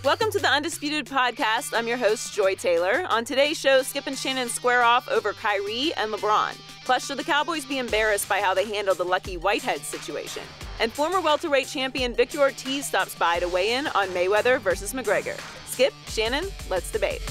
Welcome to the Undisputed podcast. I'm your host, Joy Taylor. On today's show, Skip and Shannon square off over Kyrie and LeBron. Plus, should the Cowboys be embarrassed by how they handled the lucky Whitehead situation? And former welterweight champion Victor Ortiz stops by to weigh in on Mayweather versus McGregor. Skip, Shannon, let's debate.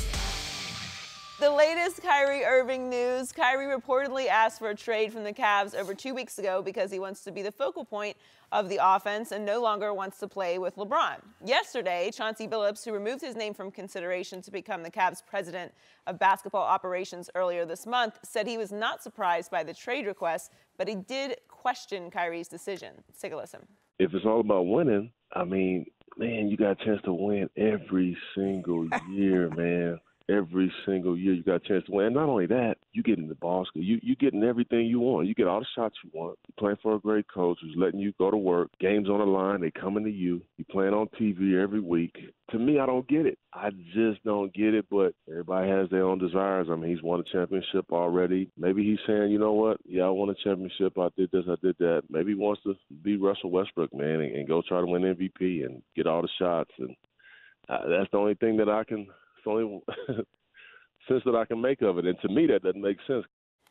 The latest Kyrie Irving news. Kyrie reportedly asked for a trade from the Cavs over 2 weeks ago because he wants to be the focal point of the offense and no longer wants to play with LeBron. Yesterday, Chauncey Billups, who removed his name from consideration to become the Cavs president of basketball operations earlier this month, said he was not surprised by the trade request, but he did question Kyrie's decision. Let's take a listen. If it's all about winning, I mean, man, you got a chance to win every single year, man. Every single year you got a chance to win. And not only that, you get in the ball school. You getting everything you want. You get all the shots you want. You're playing for a great coach who's letting you go to work. Games on the line. They coming to you. You playing on TV every week. To me, I don't get it. I just don't get it, but everybody has their own desires. I mean, he's won a championship already. Maybe he's saying, you know what? Yeah, I won a championship. I did this. I did that. Maybe he wants to be Russell Westbrook, man, and go try to win MVP and get all the shots. And that's the only thing that I can – it's the only sense that I can make of it. And to me, that doesn't make sense.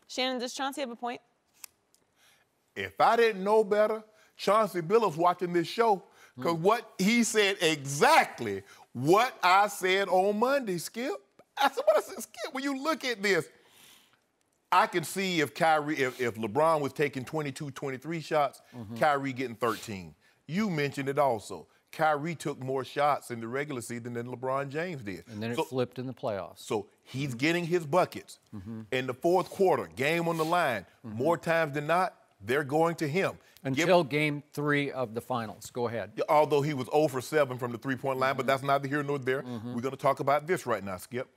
Shannon, does Chauncey have a point? If I didn't know better, Chauncey Billups watching this show, because what he said exactly what I said on Monday, Skip. I said, what I said, Skip, when you look at this, I can see if Kyrie, if LeBron was taking 22, 23 shots, Kyrie getting 13. You mentioned it also. Kyrie took more shots in the regular season than LeBron James did. And then it flipped in the playoffs. So he's getting his buckets. In the fourth quarter, game on the line, more times than not, they're going to him. Until game 3 of the finals. Go ahead. Although he was 0 for 7 from the three-point line, but that's neither here nor there. We're going to talk about this right now, Skip.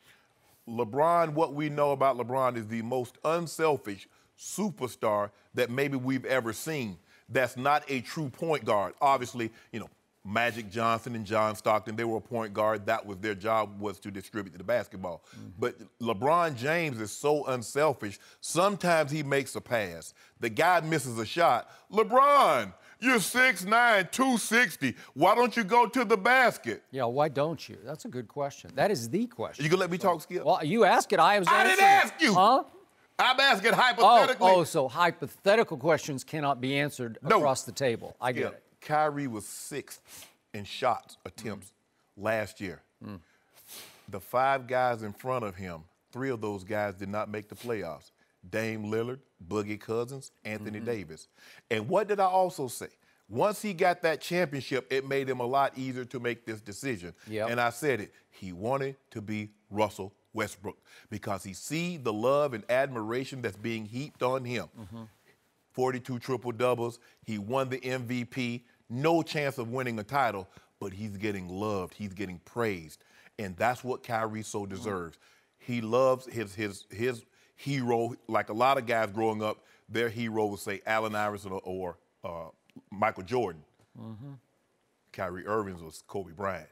LeBron, what we know about LeBron is the most unselfish superstar that maybe we've ever seen. That's not a true point guard. Obviously, you know, Magic Johnson and John Stockton, they were a point guard. That was their job, was to distribute the basketball. But LeBron James is so unselfish. Sometimes he makes a pass. The guy misses a shot. LeBron, you're 6'9", 260. Why don't you go to the basket? Yeah, why don't you? That's a good question. That is the question. You gonna let me talk, Skip? Well, you ask it. I didn't ask you. Huh? I'm asking hypothetically. Oh, so hypothetical questions cannot be answered across the table. I get it. Kyrie was 6th in shots attempts last year. The 5 guys in front of him, 3 of those guys did not make the playoffs. Dame Lillard, Boogie Cousins, Anthony Davis. And what did I also say? Once he got that championship, it made him a lot easier to make this decision. And I said it. He wanted to be Russell Westbrook because he see the love and admiration that's being heaped on him. 42 triple-doubles. He won the MVP. No chance of winning a title, but he's getting loved. He's getting praised. And that's what Kyrie so deserves. He loves his hero. Like a lot of guys growing up, their hero would say Allen Iverson or Michael Jordan. Kyrie Irving was Kobe Bryant.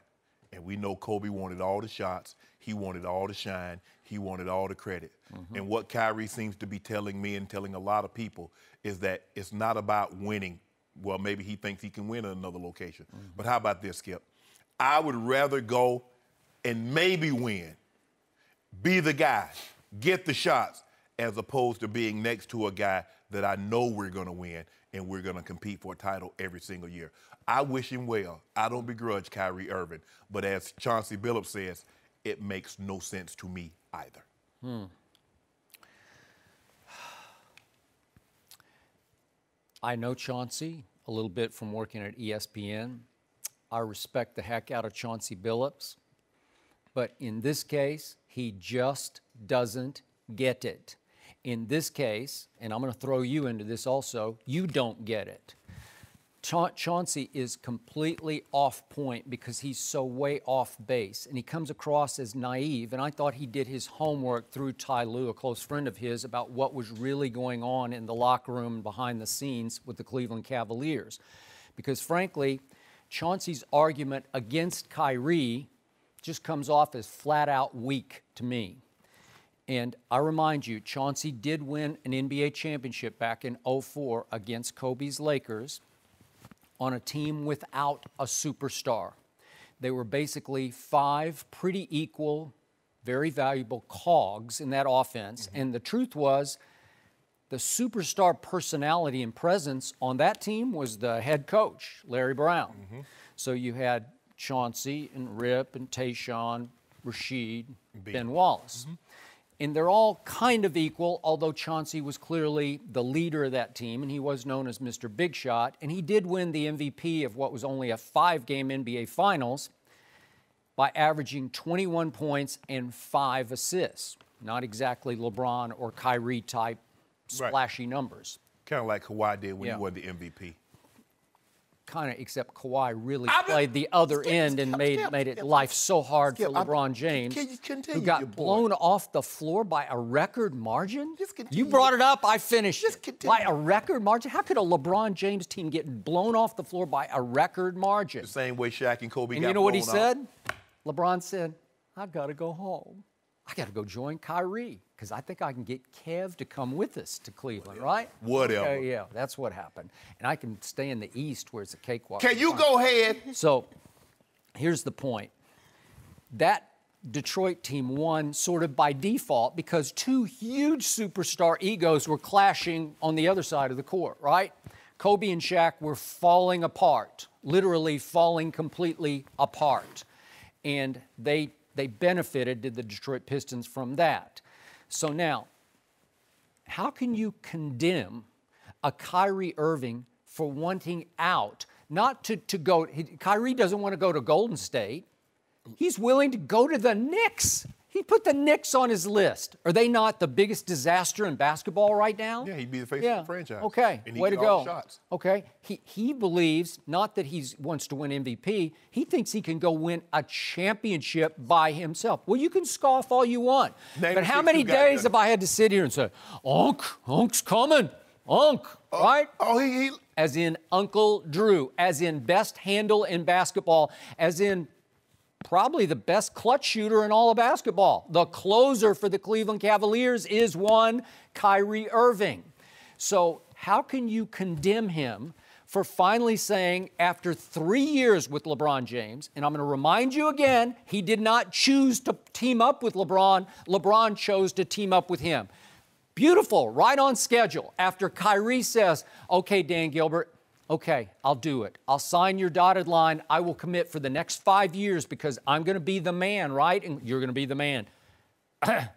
And we know Kobe wanted all the shots. He wanted all the shine. He wanted all the credit. And what Kyrie seems to be telling me and telling a lot of people is that it's not about winning. Well, maybe he thinks he can win in another location. But how about this, Skip? I would rather go and maybe win, be the guy, get the shots, as opposed to being next to a guy that I know we're going to win and we're going to compete for a title every single year. I wish him well. I don't begrudge Kyrie Irving. But as Chauncey Billups says, it makes no sense to me either. I know Chauncey a little bit from working at ESPN. I respect the heck out of Chauncey Billups. But in this case, he just doesn't get it. In this case, and I'm going to throw you into this also, you don't get it. Chauncey is completely off point because he's so way off base, and he comes across as naive, and I thought he did his homework through Ty Lue, a close friend of his, about what was really going on in the locker room and behind the scenes with the Cleveland Cavaliers. Because frankly, Chauncey's argument against Kyrie just comes off as flat out weak to me. And I remind you, Chauncey did win an NBA championship back in '04 against Kobe's Lakers on a team without a superstar. They were basically 5 pretty equal, very valuable cogs in that offense. And the truth was, the superstar personality and presence on that team was the head coach, Larry Brown. So you had Chauncey and Rip and Tayshaun, Rasheed, Ben Wallace. And they're all kind of equal, although Chauncey was clearly the leader of that team, and he was known as Mr. Big Shot. And he did win the MVP of what was only a 5-game NBA Finals by averaging 21 points and 5 assists. Not exactly LeBron or Kyrie type splashy numbers. Kind of like Kawhi did when he won the MVP. Kind of, except Kawhi really played the other end and made it life so hard for LeBron James, who got blown off the floor by a record margin. You brought it up, I finished it. By a record margin? How could a LeBron James team get blown off the floor by a record margin? The same way Shaq and Kobe got blown off. And you know what he said? LeBron said, I got to go home. I got to go join Kyrie because I think I can get Kev to come with us to Cleveland, right? Whatever. Okay, yeah, that's what happened. And I can stay in the East where it's a cakewalk. Can you go ahead? So here's the point. That Detroit team won sort of by default because 2 huge superstar egos were clashing on the other side of the court, right? Kobe and Shaq were falling apart, literally falling completely apart. And they benefited, did the Detroit Pistons, from that. So now, how can you condemn a Kyrie Irving for wanting out? Not to go, Kyrie doesn't want to go to Golden State. He's willing to go to the Knicks. He put the Knicks on his list. Are they not the biggest disaster in basketball right now? Yeah, he'd be the face of the franchise. Okay, and way to get all the go. shots. Okay, he believes not that he wants to win MVP. He thinks he can go win a championship by himself. Well, you can scoff all you want, but how many days have I had to sit here and say, Unc's coming, right? Oh, As in Uncle Drew, as in best handle in basketball, as in probably the best clutch shooter in all of basketball. The closer for the Cleveland Cavaliers is one Kyrie Irving. So how can you condemn him for finally saying, after 3 years with LeBron James, and I'm going to remind you again, he did not choose to team up with LeBron. LeBron chose to team up with him. Beautiful, right on schedule. After Kyrie says, okay, Dan Gilbert, okay, I'll do it. I'll sign your dotted line. I will commit for the next 5 years because I'm going to be the man, right? And you're going to be the man.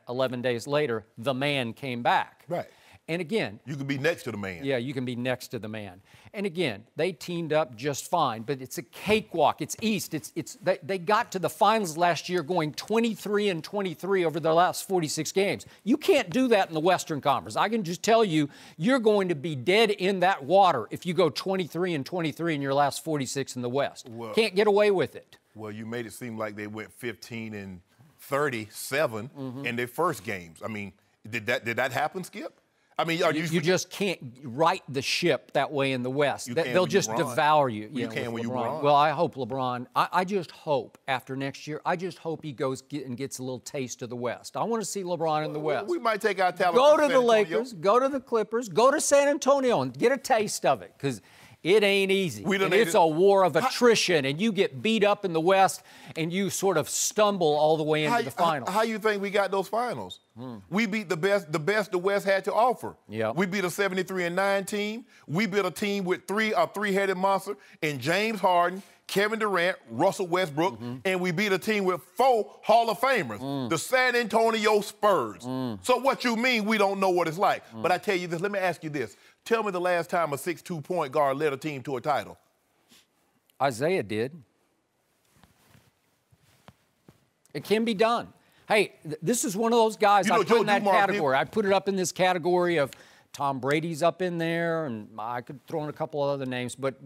11 days later, the man came back. Right. And again, you can be next to the man. Yeah, you can be next to the man. And again, they teamed up just fine, but it's a cakewalk. It's East. They got to the finals last year going 23-23 over their last 46 games. You can't do that in the Western Conference. I can just tell you, you're going to be dead in that water if you go 23-23 in your last 46 in the West. Well, can't get away with it. Well, you made it seem like they went 15-37 in their first games. I mean, did that happen, Skip? I mean, you just can't right the ship that way in the West. They'll just devour you. You can when you run. Well, I hope LeBron, I just hope after next year, I just hope he goes and gets a little taste of the West. I want to see LeBron in the West. We might take our talent. Go to the Lakers, go to the Clippers, go to San Antonio and get a taste of it because it ain't easy. And it's a war of attrition, and you get beat up in the West, and you sort of stumble all the way into the finals. How you think we got those finals? We beat the best the West had to offer. Yeah. We beat a 73-9 team. We beat a team with a three-headed monster in James Harden, Kevin Durant, Russell Westbrook, and we beat a team with 4 Hall of Famers, the San Antonio Spurs. So what you mean we don't know what it's like? But I tell you this, let me ask you this. Tell me the last time a 6'2" point guard led a team to a title. Isaiah did. It can be done. Hey, this is one of those guys I put in that category. I put it up in this category of Tom Brady's up in there, and I could throw in a couple of other names, but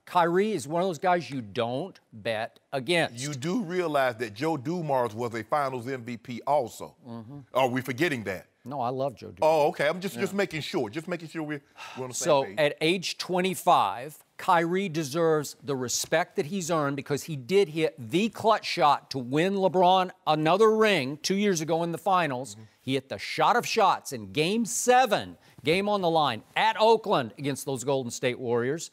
Kyrie is one of those guys you don't bet against. You do realize that Joe Dumars was a Finals MVP also. Are we forgetting that? No, I love Joe Dumars. Oh, okay. I'm just making sure. Just making sure we're on the same page. So at age 25, Kyrie deserves the respect that he's earned because he did hit the clutch shot to win LeBron another ring 2 years ago in the finals. He hit the shot of shots in Game 7, game on the line, at Oakland against those Golden State Warriors.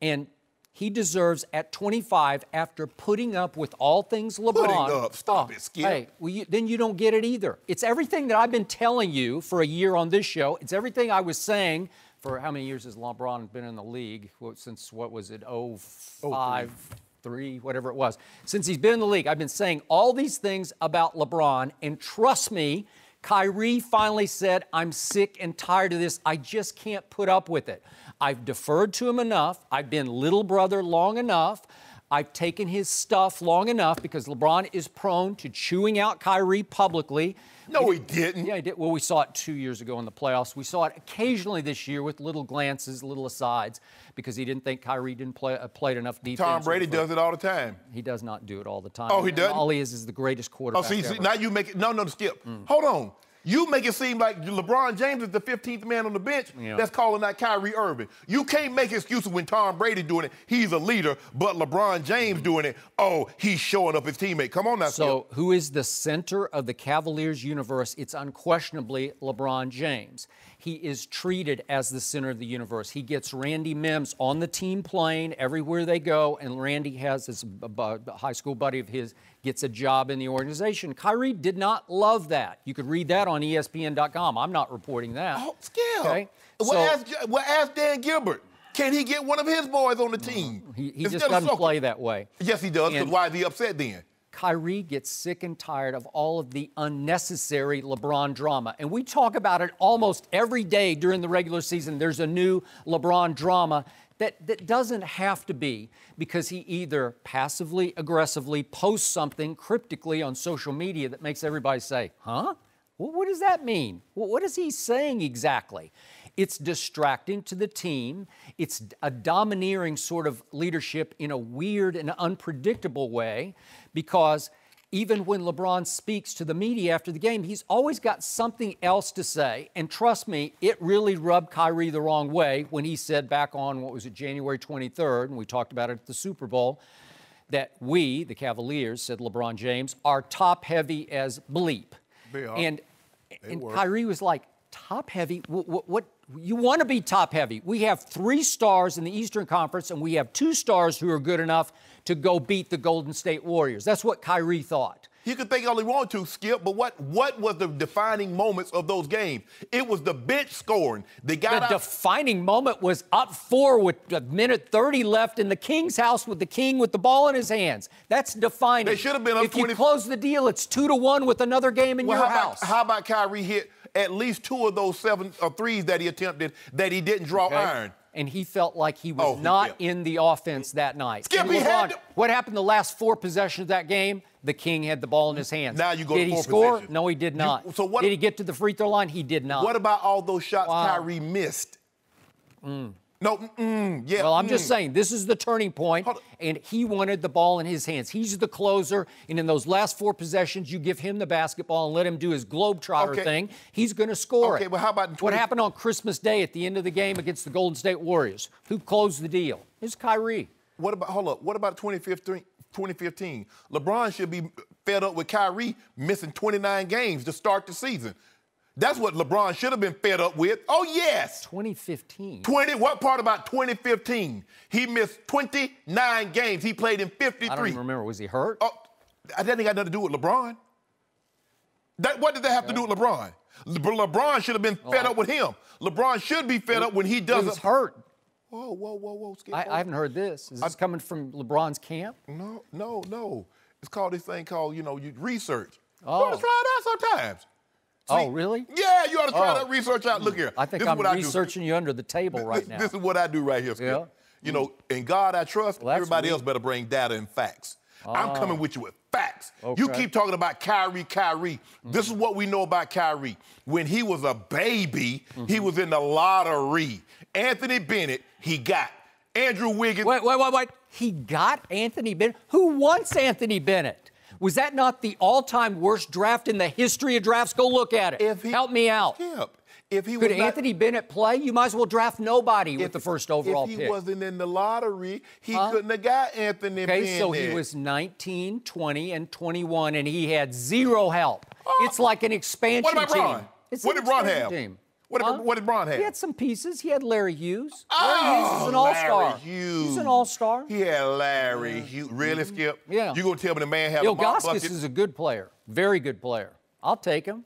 And he deserves at 25 after putting up with all things LeBron. Putting up. Stop it, Skip. Hey, well, then you don't get it either. It's everything that I've been telling you for a year on this show. It's everything I was saying for how many years has LeBron been in the league? Since, what was it, 05, 3, whatever it was. Since he's been in the league, I've been saying all these things about LeBron, and trust me, Kyrie finally said, I'm sick and tired of this. I just can't put up with it. I've deferred to him enough. I've been little brother long enough. I've taken his stuff long enough because LeBron is prone to chewing out Kyrie publicly. No, he didn't. Yeah, he did. Well, we saw it 2 years ago in the playoffs. We saw it occasionally this year with little glances, little asides, because he didn't think Kyrie didn't played enough defense. Tom Brady does it all the time. He does not do it all the time. Oh, he doesn't? All he is the greatest quarterback ever. Now you make it. No, Skip. Hold on. You make it seem like LeBron James is the 15th man on the bench that's calling out Kyrie Irving. You can't make excuses when Tom Brady doing it. He's a leader, but LeBron James doing it, oh, he's showing up his teammate. Come on now, So Skip. who is the center of the Cavaliers universe? It's unquestionably LeBron James. He is treated as the center of the universe. He gets Randy Mims on the team plane everywhere they go, and Randy has this high school buddy of his gets a job in the organization. Kyrie did not love that. You could read that on ESPN.com. I'm not reporting that. Oh, Skip. Okay? Well, ask Dan Gilbert. Can he get one of his boys on the team? He just doesn't play that way. Yes, he does, because why is he upset then? Kyrie gets sick and tired of all of the unnecessary LeBron drama. And we talk about it almost every day during the regular season. There's a new LeBron drama that doesn't have to be, because he either passively, aggressively posts something cryptically on social media that makes everybody say, huh? What does that mean? What is he saying exactly? It's distracting to the team. It's a domineering sort of leadership in a weird and unpredictable way, because even when LeBron speaks to the media after the game, he's always got something else to say. And trust me, it really rubbed Kyrie the wrong way when he said back on, what was it, January 23rd, and we talked about it at the Super Bowl, that we, the Cavaliers, said LeBron James, are top-heavy as bleep. And Kyrie was like, top-heavy? What? You want to be top-heavy. We have 3 stars in the Eastern Conference, and we have 2 stars who are good enough to go beat the Golden State Warriors. That's what Kyrie thought. He could think all he wanted to, Skip, but what was the defining moments of those games? It was the bench scoring. The defining moment was up 4 with a minute 30 left in the King's house with the King with the ball in his hands. That's defining. They should have been up 20. If you close the deal, it's 2-1 with another game in your house. How about Kyrie hit at least 2 of those 7 threes that he attempted that he didn't draw iron? And he felt like he was not in the offense that night. Skip, what happened the last 4 possessions of that game? The King had the ball in his hands. Now you go did to 4 he score? possessions. No, he did not. Did he get to the free throw line? He did not. What about all those shots Kyrie missed? Well, I'm just saying, this is the turning point, and he wanted the ball in his hands. He's the closer, and in those last 4 possessions, you give him the basketball and let him do his globetrotter thing. He's going to score it. Well, how about what happened on Christmas Day at the end of the game against the Golden State Warriors? Who closed the deal? It's Kyrie. What about 2015? LeBron should be fed up with Kyrie missing 29 games to start the season. That's what LeBron should have been fed up with. Oh, yes. 2015. What part about 2015? He missed 29 games. He played in 53. I don't even remember. Was he hurt? Oh, that ain't got nothing to do with LeBron. What did that have to do with LeBron? LeBron should have been fed up with him. LeBron should be fed up when he doesn't. He was hurt. Whoa, Skip. I haven't heard this. Is this coming from LeBron's camp? No. It's called this thing called, research. Oh. You ought to try it out sometimes. Oh, really? Yeah, you ought to try that research out. Look here. I think I'm researching you under the table right now. This is what I do right here, Skip. Yeah. In God I trust, everybody else better bring data and facts. I'm coming with you with facts. Okay. You keep talking about Kyrie. This is what we know about Kyrie. When he was a baby, he was in the lottery. Anthony Bennett, he got. Andrew Wiggins. Wait. He got Anthony Bennett? Who wants Anthony Bennett? Was that not the all-time worst draft in the history of drafts? Go look at it. Help me out. Could Anthony Bennett play? You might as well draft nobody with the first overall pick. If he wasn't in the lottery, he couldn't have got Anthony Bennett. Okay, so he was 19, 20, and 21, and he had 0 help. It's like an expansion team. What about Bron? What did Bron have? What did Bron have? He had some pieces. He had Larry Larry Hughes is an all-star. Larry Hughes. an all-star. He had Larry. Really, Skip? Yeah. You gonna tell me the man had a mop Ilgauskas bucket? is a good player, very good player. I'll take him.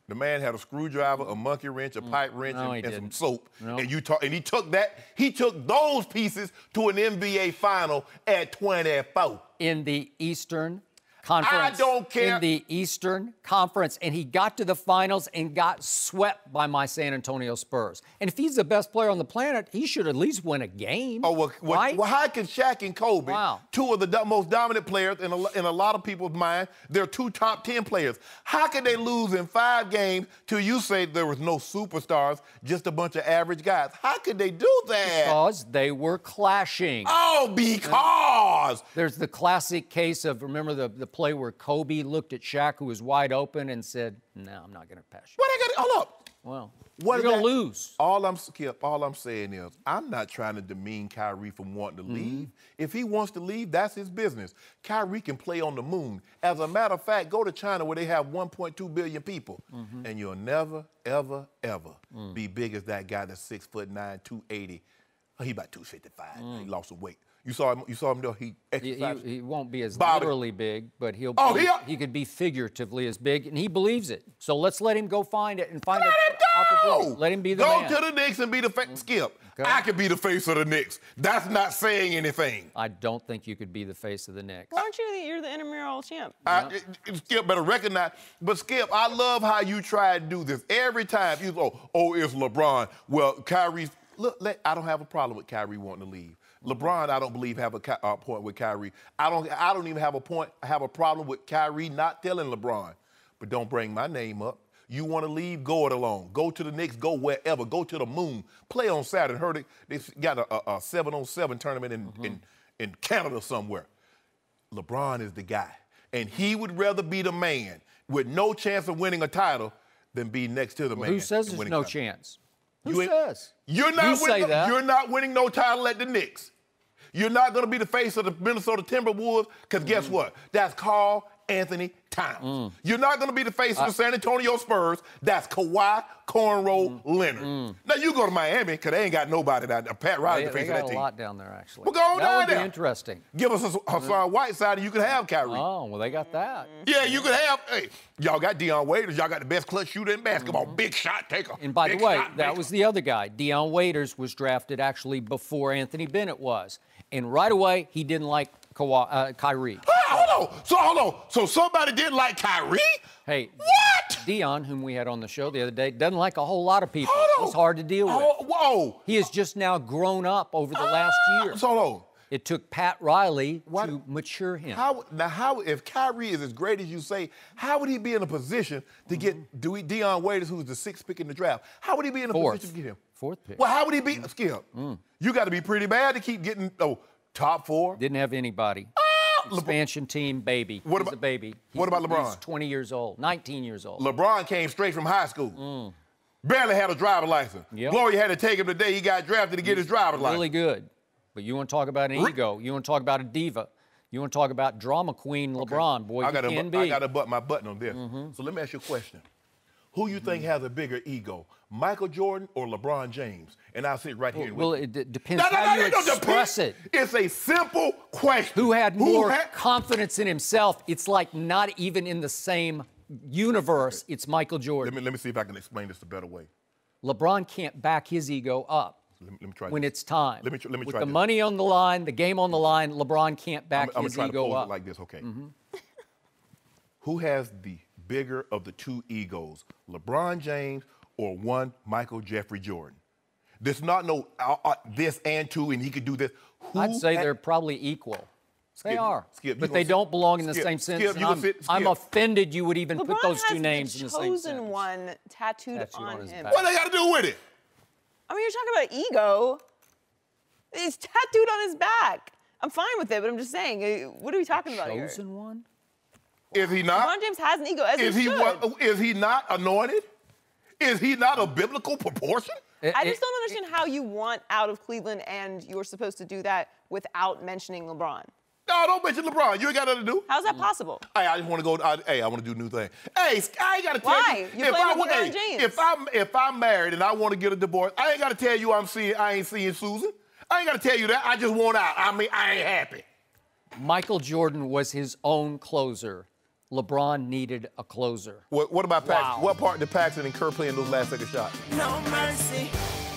The man had a screwdriver, a monkey wrench, a pipe wrench, No, and he some didn't. soap. No. And he took that. He took those pieces to an NBA final at 24. In the Eastern Conference. I don't care. In the Eastern Conference. And he got to the finals and got swept by my San Antonio Spurs. And if he's the best player on the planet, he should at least win a game. Oh, well, right? well, how can Shaq and Kobe, Wow. two of the most dominant players in a lot of people's mind, they're two top 10 players. How could they lose in 5 games till you say there was no superstars, just a bunch of average guys? How could they do that? Because they were clashing. Oh, because. There's the classic case of, remember the play where Kobe looked at Shaq, who was wide open, and said, no, I'm not going to pass you. What I got? Hold up. Well, What you're is going to that? lose. All I'm saying is, I'm not trying to demean Kyrie from wanting to leave. If he wants to leave, that's his business. Kyrie can play on the moon. As a matter of fact, go to China where they have 1.2 billion people, and you'll never, ever, ever be big as that guy that's 6'9", 280. Oh, he about 255. He lost some weight. You saw him though. He exercised. He won't be as Bobby. literally big, but he could be figuratively as big, and he believes it. So let's let him go find it and find Let an him go! opportunity. Let him be the go man. to the Knicks and be the face. Skip. Okay. I could be the face of the Knicks. That's not saying anything. I don't think you could be the face of the Knicks. Why aren't you? You're the intramural champ. Skip better recognize. But Skip, I love how you try to do this every time. You go, oh, it's LeBron. Well, Kyrie's. Look, I don't have a problem with Kyrie wanting to leave. LeBron, I don't believe have a point with Kyrie. I don't even have a problem with Kyrie not telling LeBron. But don't bring my name up. You want to leave? Go it alone. Go to the Knicks. Go wherever. Go to the moon. Play on Saturday. Heard it. They got a 7-on-7 tournament in Canada somewhere. LeBron is the guy, and he would rather be the man with no chance of winning a title than be next to the man. Who says there's no chance? Who You says? You're not say that. You're not winning no title at the Knicks. You're not going to be the face of the Minnesota Timberwolves because guess what? That's Karl Anthony Towns. You're not going to be the face of the San Antonio Spurs. That's Kawhi Cornrow Leonard. Now you go to Miami because they ain't got nobody down there. Pat Riley the They face of got that a team. lot down there, actually. Well, go on that down would there. be interesting. Give us a Hassan Whiteside and you can have Kyrie. Oh, well, they got that. Yeah, you can have. Hey, y'all got Dion Waiters. Y'all got the best clutch shooter in basketball. Big shot taker. And by the Big way, shot that maker. was the other guy. Dion Waiters was drafted actually before Anthony Bennett was. And right away, he didn't like Kyrie. Hold on. So somebody didn't like Kyrie? Hey, What? Dion, whom we had on the show the other day, doesn't like a whole lot of people. Hold on. He's hard to deal with. Whoa. He has just now grown up over the last year. So hold on. It took Pat Riley to mature him. How if Kyrie is as great as you say, how would he be in a position to get Dion Waiters, who's the 6th pick in the draft? How would he be in a position to get him? 4th pick. Well, how would he be? Skip. You got to be pretty bad to keep getting top 4. Didn't have anybody. Expansion team, baby. What He's about- a baby. what about LeBron? He's 20 years old, 19 years old. LeBron came straight from high school. Barely had a driver's license. Yep. Gloria had to take him the day he got drafted to get his driver's license. Really good. But you want to talk about an ego. You want to talk about a diva. You want to talk about drama queen LeBron. Boy, I got you can I be. got to button my button on this. So let me ask you a question. Who you think has a bigger ego, Michael Jordan or LeBron James? And I'll sit right here. Well, it depends how you express it. It's a simple question. Who had more confidence in himself? It's like not even in the same universe. It's Michael Jordan. Let me see if I can explain this a better way. LeBron can't back his ego up Let me try when this. it's time. Let me try With the this. money on the line, the game on the line, LeBron can't back I'm his gonna try to ego pose up. it like this, okay? Who has the bigger of the two egos, LeBron James or one Michael Jeffrey Jordan? There's not no this and two, and he could do this. I'd say they're probably equal. They are. Skip, but they don't belong in the same sentence. I'm offended you would even put those two names in the same sentence. LeBron has the chosen one tattooed on his him. back. What they got to do with it? I mean, you're talking about ego. It's tattooed on his back. I'm fine with it, but I'm just saying, what are we talking about here? Chosen one? Is he not? LeBron James has an ego, as Is he he should. what? Is he not anointed? Is he not a biblical proportion? I just don't understand how you want out of Cleveland and you're supposed to do that without mentioning LeBron. No, don't mention LeBron. You ain't got nothing to do. How's that possible? Hey, I just want to go. I want to do new thing. Hey, I ain't got to tell Why? you. You play with LeBron James. If I'm married and I want to get a divorce, I ain't got to tell you I ain't seeing Susan. I ain't got to tell you that. I just want out. I mean, I ain't happy. Michael Jordan was his own closer. LeBron needed a closer. What about Paxson? Wow. What part did Paxson and Kerr play in those last second shots? No mercy.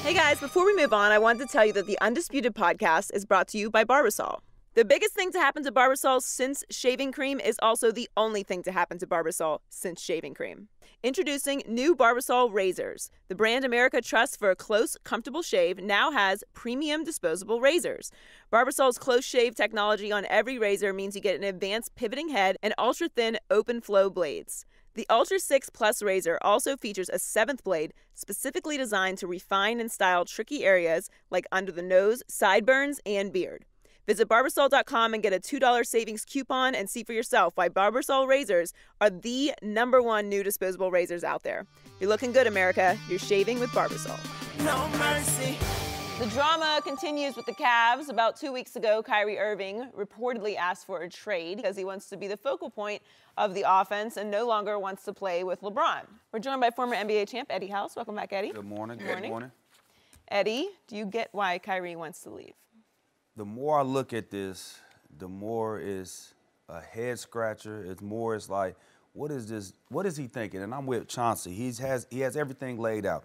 Hey guys, before we move on, I wanted to tell you that the Undisputed podcast is brought to you by Barbasol. The biggest thing to happen to Barbasol since shaving cream is also the only thing to happen to Barbasol since shaving cream. Introducing new Barbasol Razors. The brand America trusts for a close, comfortable shave now has premium disposable razors. Barbasol's close shave technology on every razor means you get an advanced pivoting head and ultra-thin open flow blades. The Ultra 6 Plus razor also features a 7th blade specifically designed to refine and style tricky areas like under the nose, sideburns, and beard. Visit Barbasol.com and get a $2 savings coupon and see for yourself why Barbasol Razors are the #1 new disposable razors out there. You're looking good, America. You're shaving with Barbasol. No mercy. The drama continues with the Cavs. About 2 weeks ago, Kyrie Irving reportedly asked for a trade because he wants to be the focal point of the offense and no longer wants to play with LeBron. We're joined by former NBA champ Eddie House. Welcome back, Eddie. Good morning. Good morning. Eddie, do you get why Kyrie wants to leave? The more I look at this, the more it's a head scratcher. It's like, what is this? What is he thinking? And I'm with Chauncey. He has everything laid out.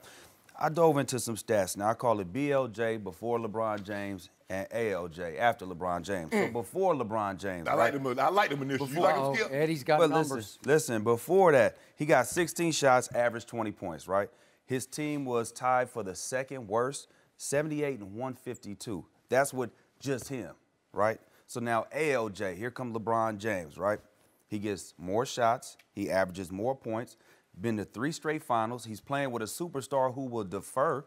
I dove into some stats. Now I call it BLJ before LeBron James and ALJ after LeBron James. So before LeBron James, I like them initials. You like them, Skip? Eddie's got but numbers. Listen, before that, he got 16 shots, averaged 20 points, right? His team was tied for the second worst, 78 and 152. That's what just him, right? So now ALJ, here comes LeBron James, right? He gets more shots, he averages more points, been to 3 straight finals. He's playing with a superstar who will defer,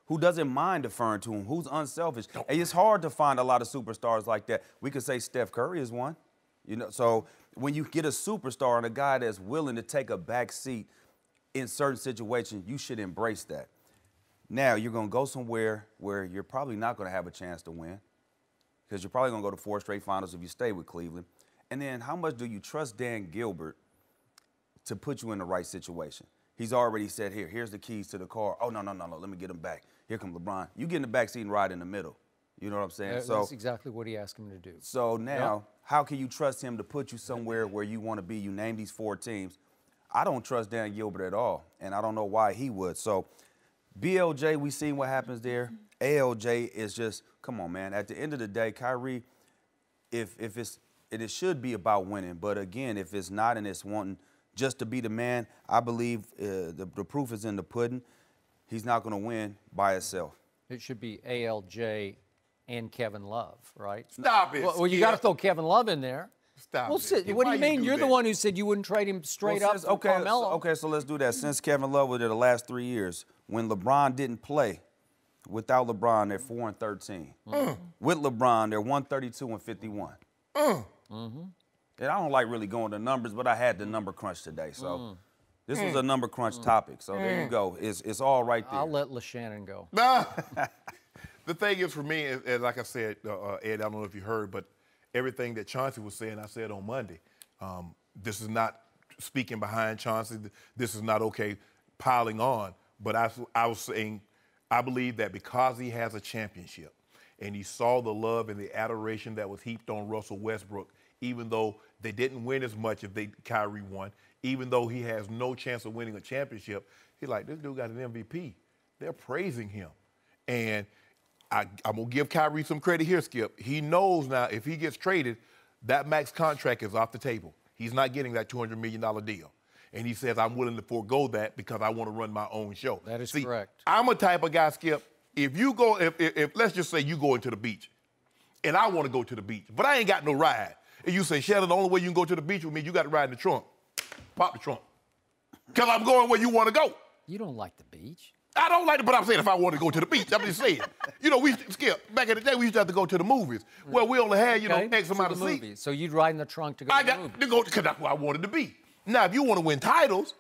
who doesn't mind deferring to him, who's unselfish. And it's hard to find a lot of superstars like that. We could say Steph Curry is one, you know. So when you get a superstar and a guy that's willing to take a back seat in certain situations, you should embrace that. Now you're gonna go somewhere where you're probably not gonna have a chance to win, because you're probably going to go to 4 straight finals if you stay with Cleveland. And then how much do you trust Dan Gilbert to put you in the right situation? He's already said, here's the keys to the car. Oh, no, let me get him back. Here comes LeBron. You get in the back seat and ride in the middle. You know what I'm saying? That's exactly what he asked him to do. So now, how can you trust him to put you somewhere where you want to be? You name these 4 teams. I don't trust Dan Gilbert at all, and I don't know why he would. So BLJ, we seen what happens there. ALJ is just, come on, man. At the end of the day, Kyrie, it should be about winning. But again, if it's not and it's wanting just to be the man, I believe the proof is in the pudding. He's not going to win by himself. It should be ALJ and Kevin Love, right? Stop it. Well, you got to throw Kevin Love in there. Stop Well, it. what do you mean? You're the one who said you wouldn't trade him straight up for Carmelo. Okay, so let's do that. Since Kevin Love was there the last 3 years, when LeBron didn't play, without LeBron, they're 4-13. With LeBron, they're 132-51. And I don't like really going to numbers, but I had the number crunch today. So this was a number crunch topic. So there you go. It's all right there. I'll let LeShannon go. The thing is, for me, and like I said, Ed, I don't know if you heard, but everything that Chauncey was saying, I said on Monday. This is not speaking behind Chauncey. This is not okay piling on. But I was saying, I believe that because he has a championship and he saw the love and the adoration that was heaped on Russell Westbrook, even though they didn't win as much if Kyrie won, even though he has no chance of winning a championship, he's like, this dude got an MVP. They're praising him. And I'm going to give Kyrie some credit here, Skip. He knows now if he gets traded, that max contract is off the table. He's not getting that $200 million deal. And he says, I'm willing to forego that because I want to run my own show. That is correct. I'm a type of guy, Skip, if let's just say you go into the beach, and I want to go to the beach, but I ain't got no ride. And you say, Shannon, the only way you can go to the beach with me, you got to ride in the trunk. Pop the trunk. Because I'm going where you want to go. You don't like the beach. I don't like it, but I'm saying if I want to go to the beach, I'm just saying. You know, Skip, back in the day, we used to have to go to the movies. Well, we only had, X amount of seats. So you'd ride in the trunk to go to the movies. Because that's where I wanted to be. Now, if you want to win titles,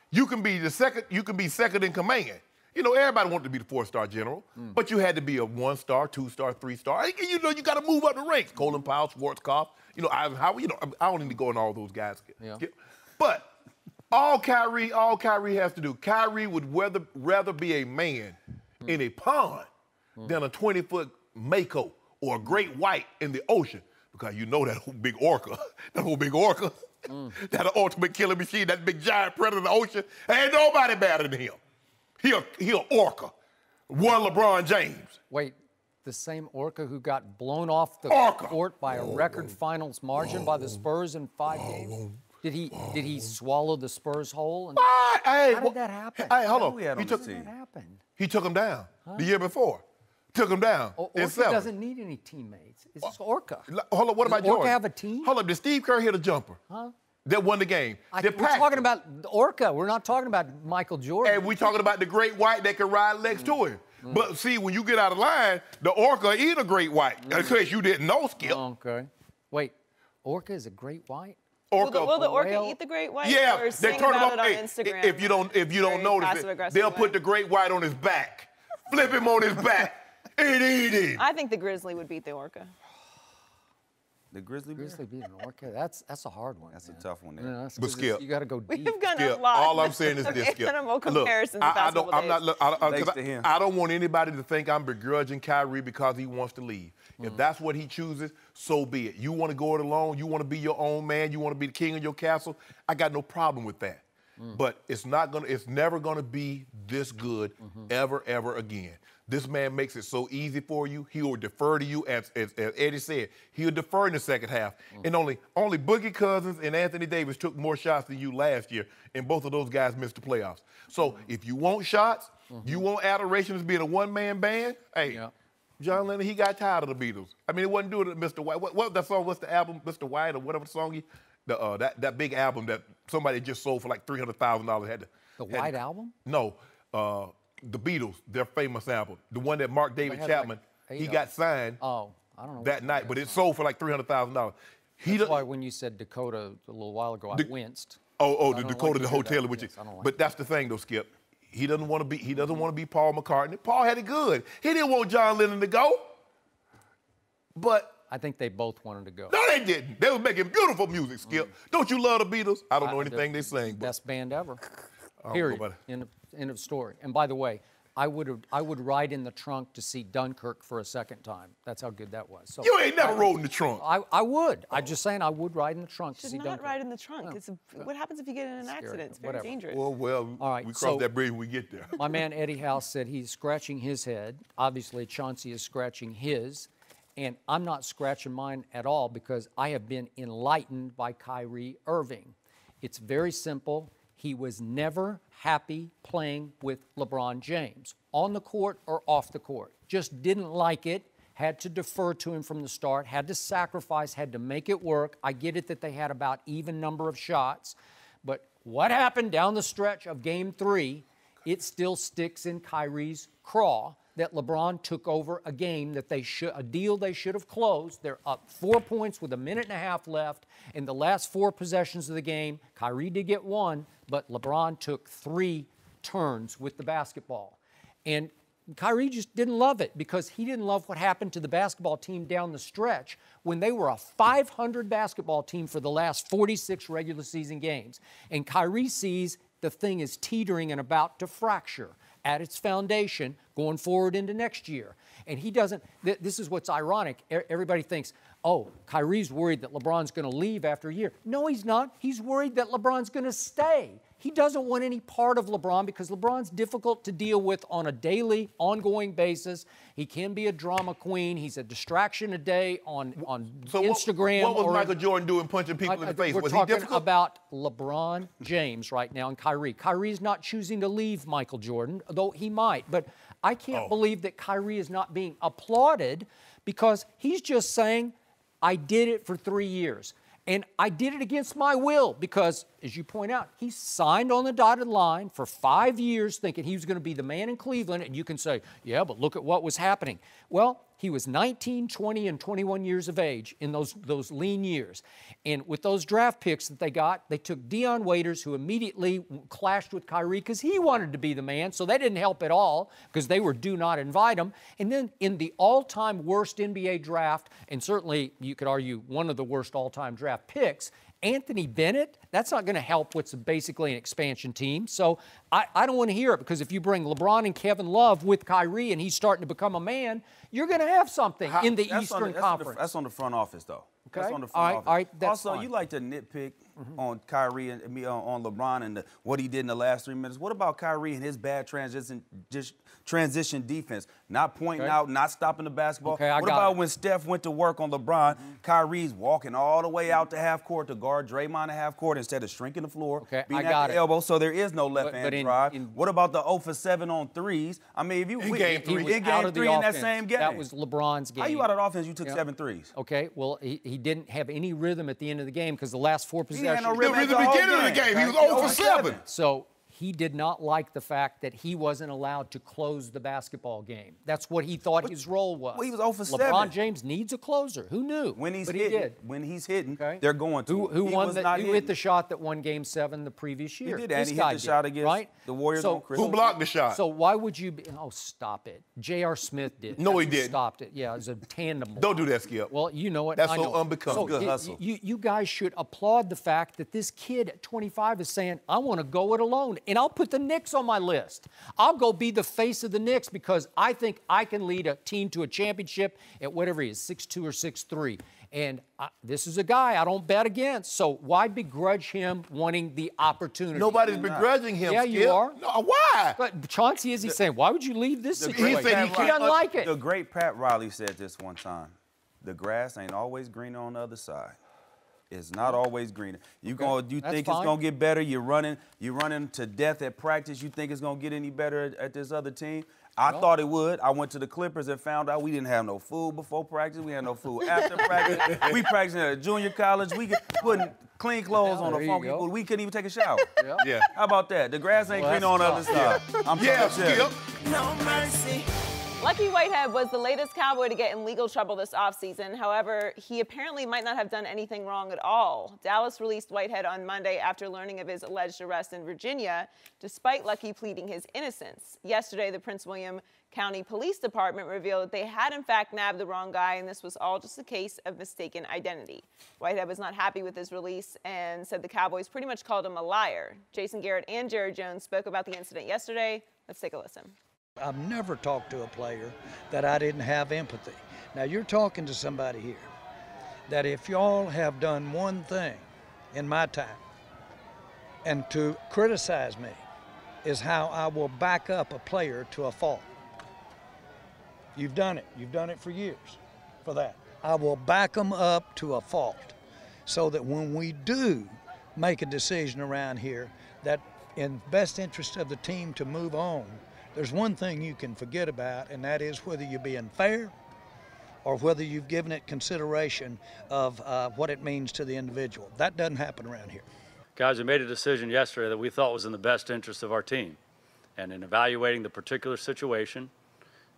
you can be second in command. You know, everybody wanted to be the 4-star general, but you had to be a 1-star, 2-star, 3-star. You know, you got to move up the ranks. Colin Powell, Schwarzkopf, Eisenhower. I don't need to go in all those guys. Yeah. But all Kyrie has to do, Kyrie would rather be a man in a pond than a 20-foot mako or a great white in the ocean, because you know that whole big orca, that ultimate killing machine, that big giant predator in the ocean, ain't nobody better than him. He an orca. One LeBron James. Wait, the same orca who got blown off the court by a record finals margin by the Spurs in 5 games? Did he swallow the Spurs whole? And how did that happen? Hey, hold on. How did that happen? He took him down the year before. Took him down. Orca doesn't need any teammates. It's just Orca. Hold on, what about Jordan? Orca have a team? Hold up, did Steve Kerr hit a jumper? Huh? That won the game. We're talking about the Orca. We're not talking about Michael Jordan. And we're talking about the great white that can ride legs to him. But see, when you get out of line, the orca eat a great white. In case you didn't know, Skip. Okay. Wait, orca is a great white? Orca, will the orca eat the great white? Yeah, or they turn him up on Instagram. If you don't notice it, they'll put the great white on his back, flip him on his back, and eat him. I think the grizzly would beat the orca. The grizzly bear? Grizzly beat an orca? That's a hard one. That's a tough one there. Yeah, But Skip, you got to go deep. We've gone Skip, a lot. all I'm saying is this, Skip. Animal Look, comparisons. I don't to want anybody to think I'm begrudging Kyrie because he wants to leave. If that's what he chooses, so be it. You want to go it alone, you want to be your own man, you want to be the king of your castle, I got no problem with that. But it's never gonna be this good ever again. This man makes it so easy for you. He will defer to you, as Eddie said. He'll defer in the second half. And only Boogie Cousins and Anthony Davis took more shots than you last year, and both of those guys missed the playoffs. So if you want shots, you want adoration as being a one-man band, hey, John Lennon, he got tired of the Beatles. I mean, it wasn't doing it, Mr. White. What that song? What's the album, Mr. White, or whatever the song? That big album that somebody just sold for like $300,000 The White Album? No, the Beatles, their famous album, the one that Mark David Chapman, he got signed. Oh, I don't know. That night, but it sold for like $300,000. That's why when you said Dakota a little while ago, I winced. The Dakota, the hotel, but that's the thing though, Skip. He doesn't want to be Paul McCartney. Paul had it good. He didn't want John Lennon to go. But I think they both wanted to go. no, they didn't. They was making beautiful music, Skip. Don't you love the Beatles? I don't know anything they sing. Best band ever. Period. End of story. And by the way, I would ride in the trunk to see Dunkirk for a second time. That's how good that was. So you ain't never rode in the trunk. I would. I'm just saying I would ride in the trunk to see Dunkirk. Should not ride in the trunk. What happens if you get in an accident? It's very dangerous. Well, all right, we cross that bridge when we get there. My man Eddie House said he's scratching his head. Obviously, Chauncey is scratching his. And I'm not scratching mine at all because I have been enlightened by Kyrie Irving. It's very simple. He was never happy playing with LeBron James, on the court or off the court. Just didn't like it, had to defer to him from the start, had to sacrifice, had to make it work. I get it that they had about even number of shots, but what happened down the stretch of Game 3, it still sticks in Kyrie's craw that LeBron took over a game that a deal they should have closed. They're up 4 points with a minute and a half left. In the last 4 possessions of the game, Kyrie did get 1, but LeBron took 3 turns with the basketball. And Kyrie just didn't love it because he didn't love what happened to the basketball team down the stretch when they were a 500 basketball team for the last 46 regular season games. And Kyrie sees the thing is teetering and about to fracture at its foundation going forward into next year. And he doesn't, this is what's ironic. Everybody thinks, oh, Kyrie's worried that LeBron's going to leave after a year. No, he's not. He's worried that LeBron's going to stay. He doesn't want any part of LeBron because LeBron's difficult to deal with on a daily, ongoing basis. He can be a drama queen. He's a distraction a day on Instagram. What was Michael Jordan doing punching people in the face? We're Was talking he difficult? about LeBron James right now and Kyrie. Kyrie's not choosing to leave Michael Jordan, though he might. But I can't believe that Kyrie is not being applauded because he's just saying, I did it for 3 years. And I did it against my will because, as you point out, he signed on the dotted line for 5 years thinking he was going to be the man in Cleveland. And you can say, yeah, but look at what was happening. Well, he was 19, 20, and 21 years of age in those lean years. And with those draft picks that they got, they took Dion Waiters, who immediately clashed with Kyrie because he wanted to be the man. So that didn't help at all because they were do not invite him. And then in the all-time worst NBA draft, and certainly you could argue one of the worst all-time draft picks, Anthony Bennett, that's not going to help what's basically an expansion team. So I don't want to hear it, because if you bring LeBron and Kevin Love with Kyrie and he's starting to become a man, you're going to have something in the Eastern Conference. That's on the front office, though. Okay. That's on the front office. All right, that's also, fine. you like to nitpick on Kyrie and on LeBron and what he did in the last 3 minutes. What about Kyrie and his bad transition defense? Not pointing out, not stopping the basketball. Okay, what about when Steph went to work on LeBron? Kyrie's walking all the way out to half court to guard Draymond at half court instead of shrinking the floor, being at the elbow, so there is no left-hand drive. What about the 0 for 7 on threes? I mean, if you in game 3 in that same game, that was LeBron's game. How you out of offense? You took 7 threes. Okay, well, he didn't have any rhythm at the end of the game because the last 4 possessions. He had no The rhythm at the beginning of the game, he was 0 for 7. So he did not like the fact that he wasn't allowed to close the basketball game. That's what he thought his role was. Well, he was 0 for 7. LeBron James needs a closer. Who knew? When he's but hitting, he did. when he's hitting, Okay. they're going to. Who hit the shot that won Game 7 the previous year? He did, this and he guy hit the shot against the Warriors on Christmas. Who blocked the shot? So why would you be? Oh, stop it. J.R. Smith did. No, he That's who didn't. Stopped it. Yeah, it was a tandem block. Don't do that, Skip. Well, you know it. That's I so know. unbecoming. Good hustle. You guys should applaud the fact that this kid at 25 is saying, I want to go it alone, and I'll put the Knicks on my list. I'll go be the face of the Knicks because I think I can lead a team to a championship at whatever he is, 6'2" or 6'3". And this is a guy I don't bet against. So why begrudge him wanting the opportunity? Nobody's begrudging him, Yeah, Skip. you are. No, why? But Chauncey, is he saying, why would you leave this situation? said He doesn't like it. The great Pat Riley said this one time. The grass ain't always greener on the other side. It's not always greener. You think it's gonna get better? You're running to death at practice. You think it's gonna get any better at this other team? I thought it would. I went to the Clippers and found out we didn't have no food before practice. We had no food after practice. We practicing at a junior college. We putting clean clothes on the funky food. We couldn't even take a shower. Yeah. How about that? The grass ain't greener on the other side. I'm Skip. No mercy. Lucky Whitehead was the latest Cowboy to get in legal trouble this offseason. However, he apparently might not have done anything wrong at all. Dallas released Whitehead on Monday after learning of his alleged arrest in Virginia, despite Lucky pleading his innocence. Yesterday, the Prince William County Police Department revealed that they had in fact nabbed the wrong guy, and this was all just a case of mistaken identity. Whitehead was not happy with his release and said the Cowboys pretty much called him a liar. Jason Garrett and Jared Jones spoke about the incident yesterday. Let's take a listen. I've never talked to a player that I didn't have empathy. Now you're talking to somebody here that if y'all have done one thing in my time and to criticize me is how I will back up a player to a fault. You've done it. You've done it for years for that. I will back them up to a fault so that when we do make a decision around here that in best interest of the team to move on, there's one thing you can forget about, and that is whether you're being fair or whether you've given it consideration of what it means to the individual. That doesn't happen around here. Guys, we made a decision yesterday that we thought was in the best interest of our team. And in evaluating the particular situation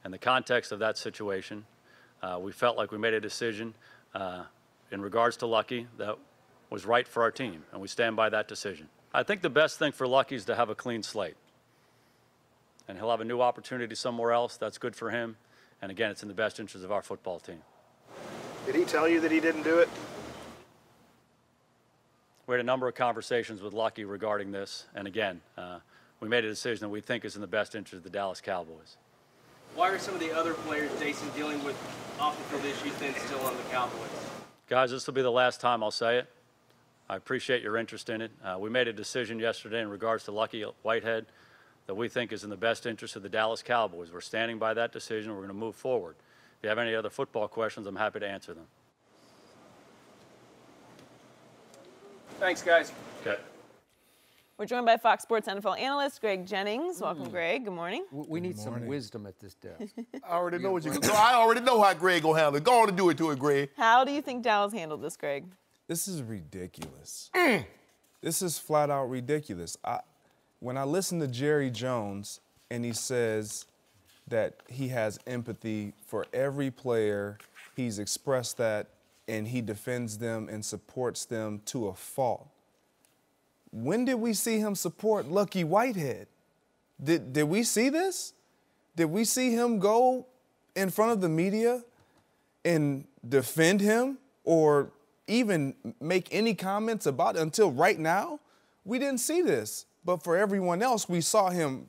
and the context of that situation, we felt like we made a decision in regards to Lucky that was right for our team, and we stand by that decision. I think the best thing for Lucky is to have a clean slate. And he'll have a new opportunity somewhere else. That's good for him. And again, it's in the best interest of our football team. Did he tell you that he didn't do it? We had a number of conversations with Lucky regarding this. And again, we made a decision that we think is in the best interest of the Dallas Cowboys. Why are some of the other players, Jason, dealing with off-the-field issues then still on the Cowboys? Guys, this will be the last time I'll say it. I appreciate your interest in it. We made a decision yesterday in regards to Lucky Whitehead that we think is in the best interest of the Dallas Cowboys. We're standing by that decision. We're going to move forward. If you have any other football questions, I'm happy to answer them. Thanks, guys. Okay. We're joined by Fox Sports NFL analyst Greg Jennings. Welcome, Greg. Good morning. We need some wisdom at this desk. I already know what you're going to do. I already know how Greg going to handle it. Go on and do it to it, Greg. How do you think Dallas handled this, Greg? This is ridiculous. This is flat out ridiculous. When I listen to Jerry Jones and he says that he has empathy for every player, he's expressed that, and he defends them and supports them to a fault. When did we see him support Lucky Whitehead? Did we see this? Did we see him go in front of the media and defend him or even make any comments about it until right now. We didn't see this. But for everyone else, we saw him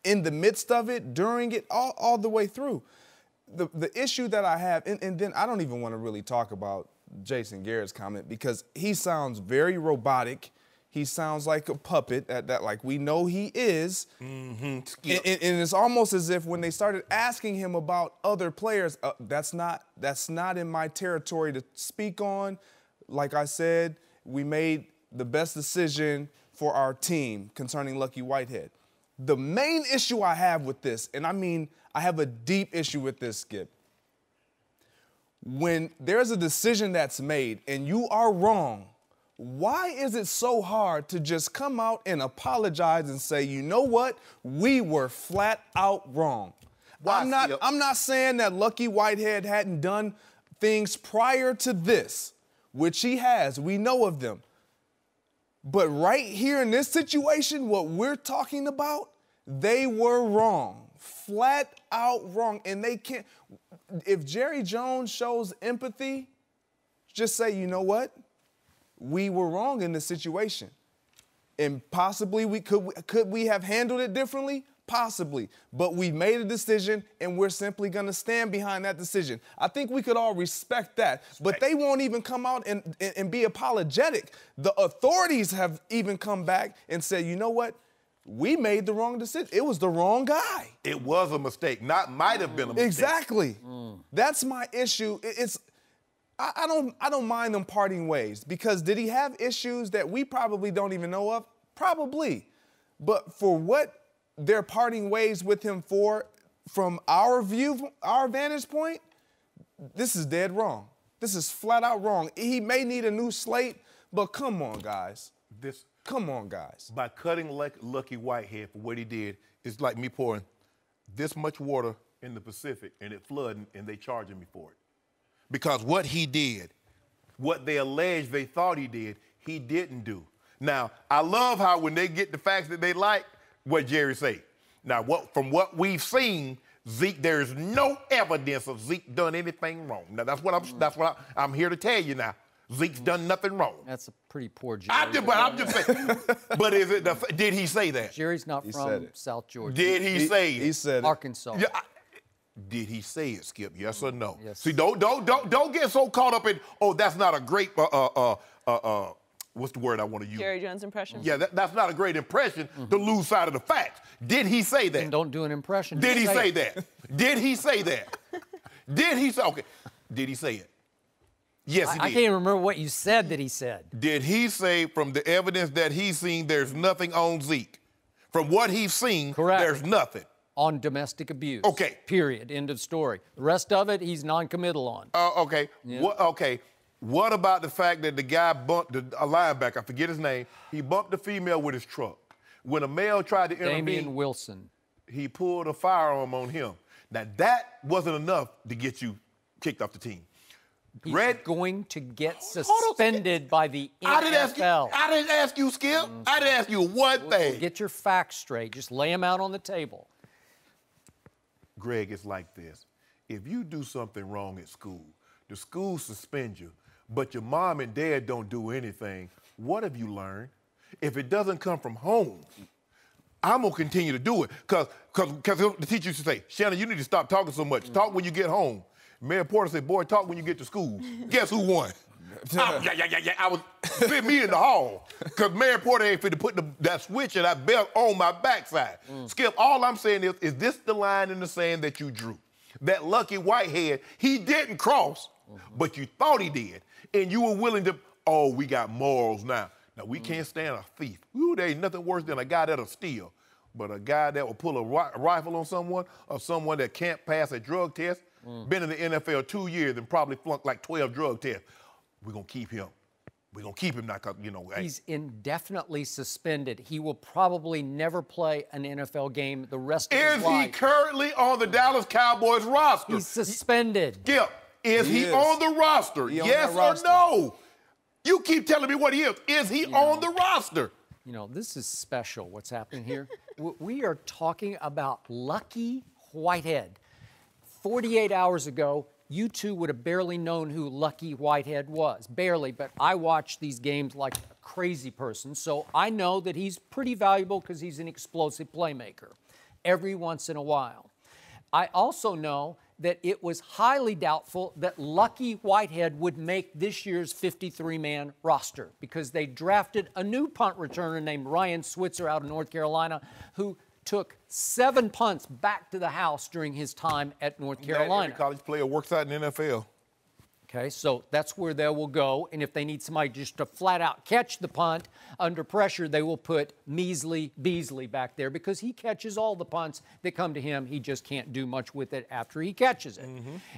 in the midst of it, during it, all the way through. The issue that I have, and then I don't even want to really talk about Jason Garrett's comment because he sounds very robotic. He sounds like a puppet that like we know he is. Mm-hmm. And it's almost as if when they started asking him about other players, that's not in my territory to speak on. Like I said, we made the best decision for our team concerning Lucky Whitehead. The main issue I have with this, and I mean I have a deep issue with this, Skip. When there's a decision that's made and you are wrong, why is it so hard to just come out and apologize and say, you know what, we were flat out wrong? I'm not saying that Lucky Whitehead hadn't done things prior to this, which he has. We know of them. But right here in this situation, what we're talking about, they were wrong, flat out wrong. And they can't, if Jerry Jones shows empathy, just say, you know what? We were wrong in this situation. And possibly could we have handled it differently? Possibly. But we made a decision and we're simply going to stand behind that decision. I think we could all respect that. But they won't even come out and be apologetic. The authorities have even come back and said, you know what? We made the wrong decision. It was the wrong guy. It was a mistake. Might have been a mistake. Exactly. That's my issue. I don't mind them parting ways because did he have issues that we probably don't even know of? Probably. But for what they're parting ways with him for, from our view, our vantage point, this is dead wrong. This is flat out wrong. He may need a new slate, but come on, guys. Come on, guys. By cutting Lucky Whitehead for what he did, it's like me pouring this much water in the Pacific and it flooding and they charging me for it. Because what he did, what they alleged they thought he did, he didn't do. Now, I love how when they get the facts that they like, what Jerry say. Now, from what we've seen, Zeke, there's no evidence of Zeke done anything wrong. Now, that's what I'm here to tell you now. Zeke's done nothing wrong. That's a pretty poor Jerry. I'm just saying. But did he say that? Jerry's not from South Georgia. Did he say it? He said it. Arkansas. Yeah, did he say it, Skip? Yes or no? Yes. See, don't get so caught up in, that's not a great, what's the word I want to use? Jerry Jones impression? Yeah, that's not a great impression to lose sight of the facts. Did he say that? And don't do an impression. Did he say that? Did he say that? Did he say, okay, did he say it? Yes, he did. I can't even remember what you said that he said. Did he say from the evidence that he's seen, there's nothing on Zeke? From what he's seen, Correct. There's nothing. On domestic abuse. Okay. Period. End of story. The rest of it, he's non-committal on. Okay. Yeah. What about the fact that the guy bumped a linebacker, I forget his name, he bumped the female with his truck. When a male tried to intervene, Damian Wilson. He pulled a firearm on him. Now, that wasn't enough to get you kicked off the team. He's going to get suspended by the NFL. I didn't ask you, Skip. I didn't ask you one thing. Get your facts straight. Just lay them out on the table. Greg, it's like this. If you do something wrong at school, the school suspends you, but your mom and dad don't do anything, what have you learned? If it doesn't come from home, I'm going to continue to do it. Because the teacher used to say, Shannon, you need to stop talking so much. Talk when you get home. Mayor Porter said, boy, talk when you get to school. Guess who won? I was fit me in the hall because Mayor Porter ain't fit to put that switch and that belt on my backside. Skip, all I'm saying is this the line in the sand that you drew? That Lucky Whitehead, he didn't cross, but you thought he did. And you were willing to, we got morals now. Now, we can't stand a thief. Ooh, there ain't nothing worse than a guy that'll steal. But a guy that will pull a rifle on someone or someone that can't pass a drug test, been in the NFL 2 years and probably flunked like 12 drug tests. We're going to keep him. We're going to keep him now because, He's indefinitely suspended. He will probably never play an NFL game the rest of his life. Is he currently on the Dallas Cowboys roster? He's suspended. Skip, is he on the roster? Yes or no? You keep telling me what he is. Is he on the roster? This is special what's happening here. We are talking about Lucky Whitehead. 48 hours ago, you two would have barely known who Lucky Whitehead was. Barely, but I watch these games like a crazy person, so I know that he's pretty valuable because he's an explosive playmaker every once in a while. I also know that it was highly doubtful that Lucky Whitehead would make this year's 53-man roster because they drafted a new punt returner named Ryan Switzer out of North Carolina who took 7 punts back to the house during his time at North Carolina. Every college player works out in the NFL. Okay, so that's where they will go. And if they need somebody just to flat out catch the punt under pressure, they will put Measly Beasley back there because he catches all the punts that come to him. He just can't do much with it after he catches it.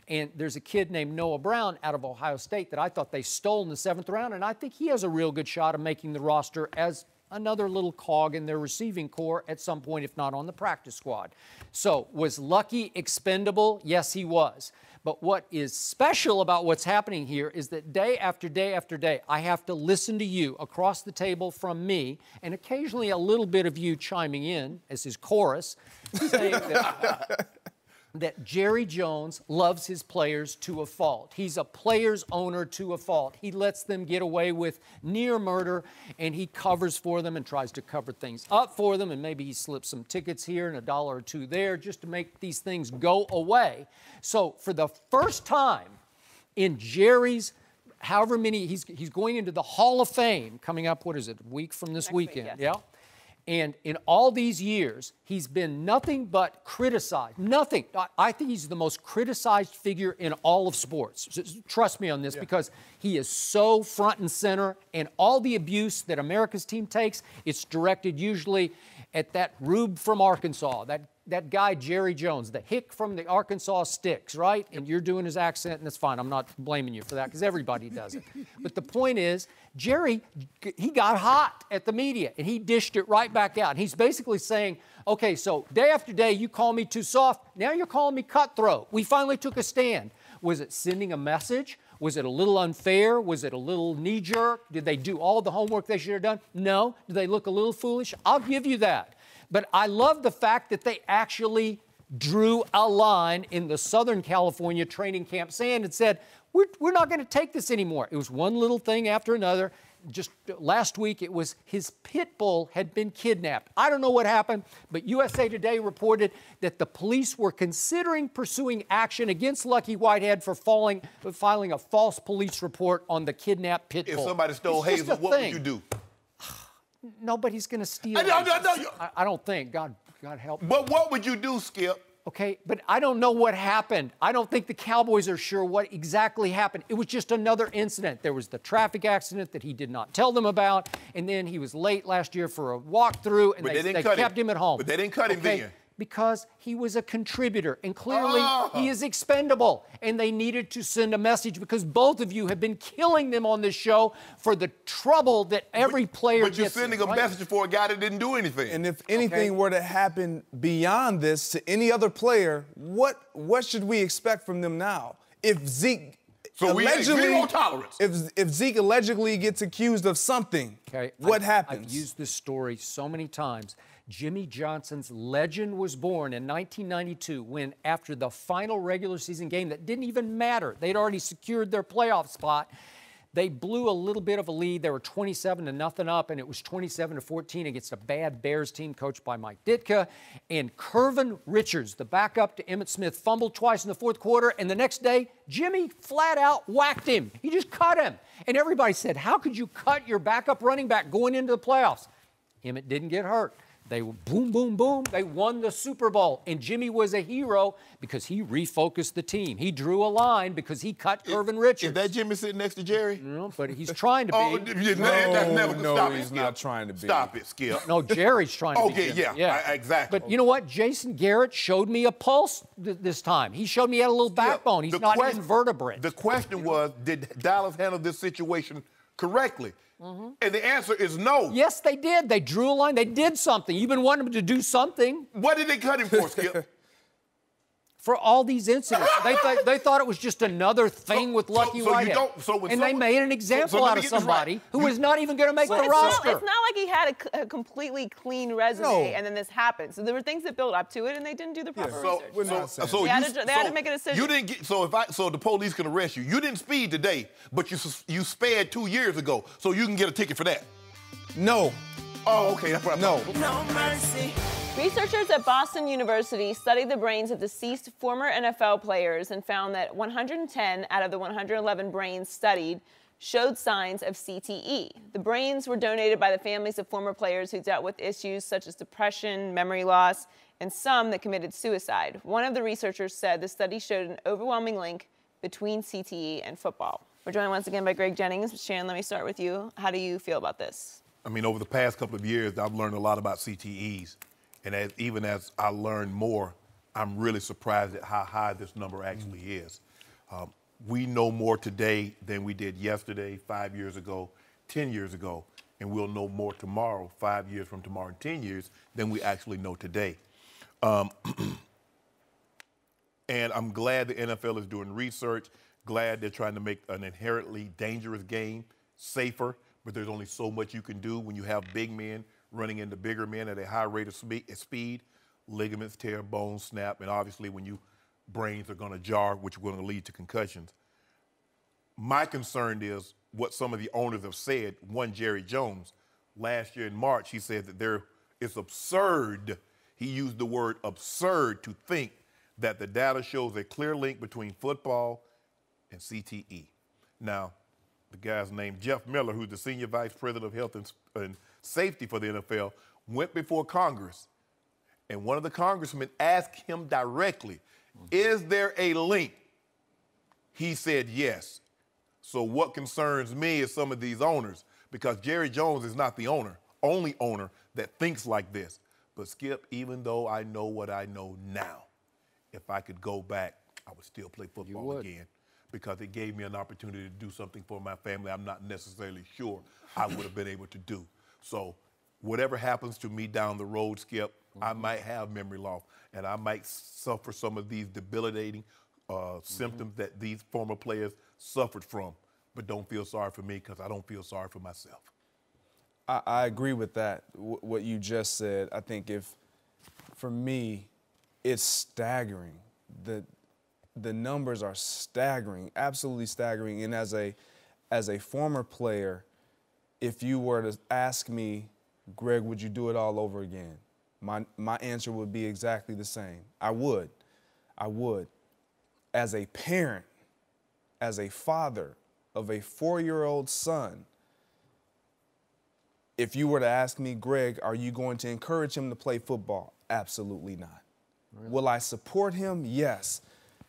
And there's a kid named Noah Brown out of Ohio State that I thought they stole in the 7th round, and I think he has a real good shot of making the roster as another little cog in their receiving core at some point, if not on the practice squad. So was Lucky expendable? Yes, he was. But what is special about what's happening here is that day after day after day, I have to listen to you across the table from me, and occasionally a little bit of you chiming in as his chorus, saying that Jerry Jones loves his players to a fault. He's a player's owner to a fault. He lets them get away with near murder, and he covers for them and tries to cover things up for them, and maybe he slips some tickets here and $1 or $2 there just to make these things go away. So for the first time in Jerry's however many, he's going into the Hall of Fame coming up, what is it, a week from this weekend? Yes. Yeah. And in all these years, he's been nothing but criticized. Nothing. I think he's the most criticized figure in all of sports. Trust me on this, because he is so front and center, and all the abuse that America's team takes, it's directed usually at that rube from Arkansas, that guy Jerry Jones, the hick from the Arkansas Sticks, right? And you're doing his accent, and that's fine. I'm not blaming you for that because everybody does it. But the point is, Jerry, he got hot at the media, and he dished it right back out. And he's basically saying, okay, so day after day you call me too soft. Now you're calling me cutthroat. We finally took a stand. Was it sending a message? Was it a little unfair? Was it a little knee-jerk? Did they do all the homework they should have done? No. Did they look a little foolish? I'll give you that. But I love the fact that they actually drew a line in the Southern California training camp sand and said, we're not going to take this anymore. It was one little thing after another. Just last week, it was his pit bull had been kidnapped. I don't know what happened, but USA Today reported that the police were considering pursuing action against Lucky Whitehead for filing a false police report on the kidnapped pit bull. If somebody stole Hazel, what would you do? Nobody's going to steal. I don't think. God help me. But what would you do, Skip? Okay, but I don't know what happened. I don't think the Cowboys are sure what exactly happened. It was just another incident. There was the traffic accident that he did not tell them about, and then he was late last year for a walkthrough, and they kept him at home. But they didn't cut him then. Because he was a contributor, and clearly he is expendable, and they needed to send a message because both of you have been killing them on this show for the trouble that every player gets. But you're sending a message for a guy that didn't do anything. And if anything were to happen beyond this to any other player, what should we expect from them now? If Zeke zero tolerance. If Zeke allegedly gets accused of something, what happens? I've used this story so many times. Jimmy Johnson's legend was born in 1992 when, after the final regular season game that didn't even matter, they'd already secured their playoff spot, they blew a little bit of a lead. They were 27-0 up, and it was 27-14 against a bad Bears team coached by Mike Ditka. And Curvin Richards, the backup to Emmitt Smith, fumbled twice in the fourth quarter, and the next day, Jimmy flat out whacked him. He just cut him. And everybody said, how could you cut your backup running back going into the playoffs? Emmitt didn't get hurt. They boom, boom, boom. They won the Super Bowl. And Jimmy was a hero because he refocused the team. He drew a line because he cut Curvin Richards. Is that Jimmy sitting next to Jerry? No, but he's trying to be. No, he's not trying to be. Stop it, Skip. No, Jerry's trying to be. Okay, yeah, exactly. But you know what? Jason Garrett showed me a pulse this time. He showed me he had a little backbone. He's not invertebrate. The question was, did Dallas handle this situation correctly? And the answer is no. Yes, they did. They drew a line. They did something. You've been wanting them to do something. What did they cut him for, Skip? for all these incidents. They thought it was just another thing with Lucky Whitehead. And they made an example out of somebody who was not even going to make the roster. It's not like he had a completely clean resume and then this happened. So there were things that built up to it, and they didn't do the proper research. So they had to make a decision. You didn't get, so the police can arrest you. You didn't speed today, but you sped 2 years ago, so you can get a ticket for that. No. Oh, okay. That's what I thought. No mercy. Researchers at Boston University studied the brains of deceased former NFL players and found that 110 out of the 111 brains studied showed signs of CTE. The brains were donated by the families of former players who dealt with issues such as depression, memory loss, and some that committed suicide. One of the researchers said the study showed an overwhelming link between CTE and football. We're joined once again by Greg Jennings. Shannon, let me start with you. How do you feel about this? I mean, over the past couple of years, I've learned a lot about CTEs. And even as I learn more, I'm really surprised at how high this number actually is. We know more today than we did yesterday, 5 years ago, 10 years ago, and we'll know more tomorrow, 5 years from tomorrow, and 10 years, than we actually know today. And I'm glad the NFL is doing research, glad they're trying to make an inherently dangerous game safer, but there's only so much you can do when you have big men running into bigger men at a high rate of speed. Ligaments tear, bones snap, and obviously when you brains are going to jar, which are going to lead to concussions. My concern is what some of the owners have said. One, Jerry Jones, last year in March, he said that it's absurd. He used the word absurd to think that the data shows a clear link between football and CTE. Now, the guy's named Jeff Miller, who's the senior vice president of health and safety for the NFL, went before Congress, and one of the congressmen asked him directly, is there a link? He said yes. So what concerns me is some of these owners, because Jerry Jones is not the only owner that thinks like this. But Skip, even though I know what I know now, if I could go back, I would still play football again, because it gave me an opportunity to do something for my family I'm not necessarily sure I would have been able to do. So whatever happens to me down the road, Skip, I might have memory loss, and I might suffer some of these debilitating symptoms that these former players suffered from. But don't feel sorry for me, because I don't feel sorry for myself. I agree with that, what you just said. I think for me, it's staggering. The numbers are staggering, absolutely staggering. And as a former player, if you were to ask me, Greg, would you do it all over again? My answer would be exactly the same. I would. As a parent, as a father of a 4-year-old son, if you were to ask me, Greg, are you going to encourage him to play football? Absolutely not. Really? Will I support him? Yes.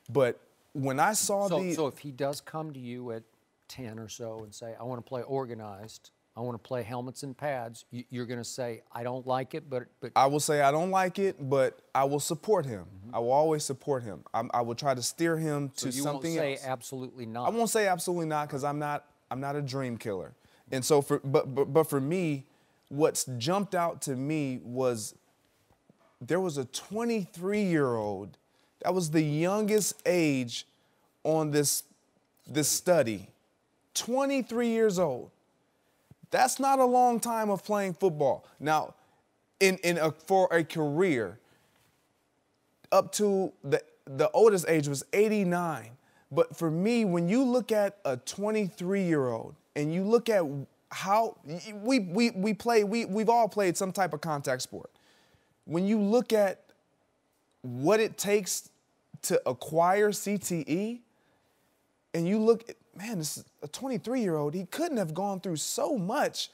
But when I saw So if he does come to you at 10 or so and say, I want to play organized, I want to play helmets and pads, you're going to say, I don't like it, but I will say I don't like it, but I will support him. I will always support him. I will try to steer him to something else. So you won't say absolutely not? I won't say absolutely not, because I'm not a dream killer. And so but for me, what's jumped out to me was there was a 23-year-old. That was the youngest age on this study. 23 years old. That's not a long time of playing football. Now, for a career, up to the oldest age was 89. But for me, when you look at a 23-year-old and you look at how we've all played some type of contact sport. When you look at what it takes to acquire CTE, and you look at, man, this is a 23-year-old, he couldn't have gone through so much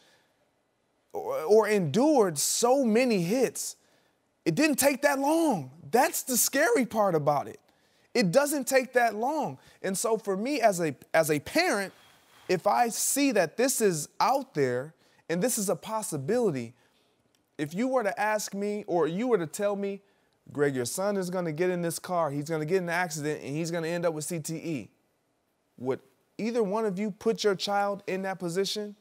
or endured so many hits. It didn't take that long. That's the scary part about it. It doesn't take that long. And so for me as a parent, if I see that this is out there and this is a possibility, if you were to ask me or you were to tell me, Greg, your son is going to get in this car, he's going to get in an accident, and he's going to end up with CTE, would either one of you put your child in that position?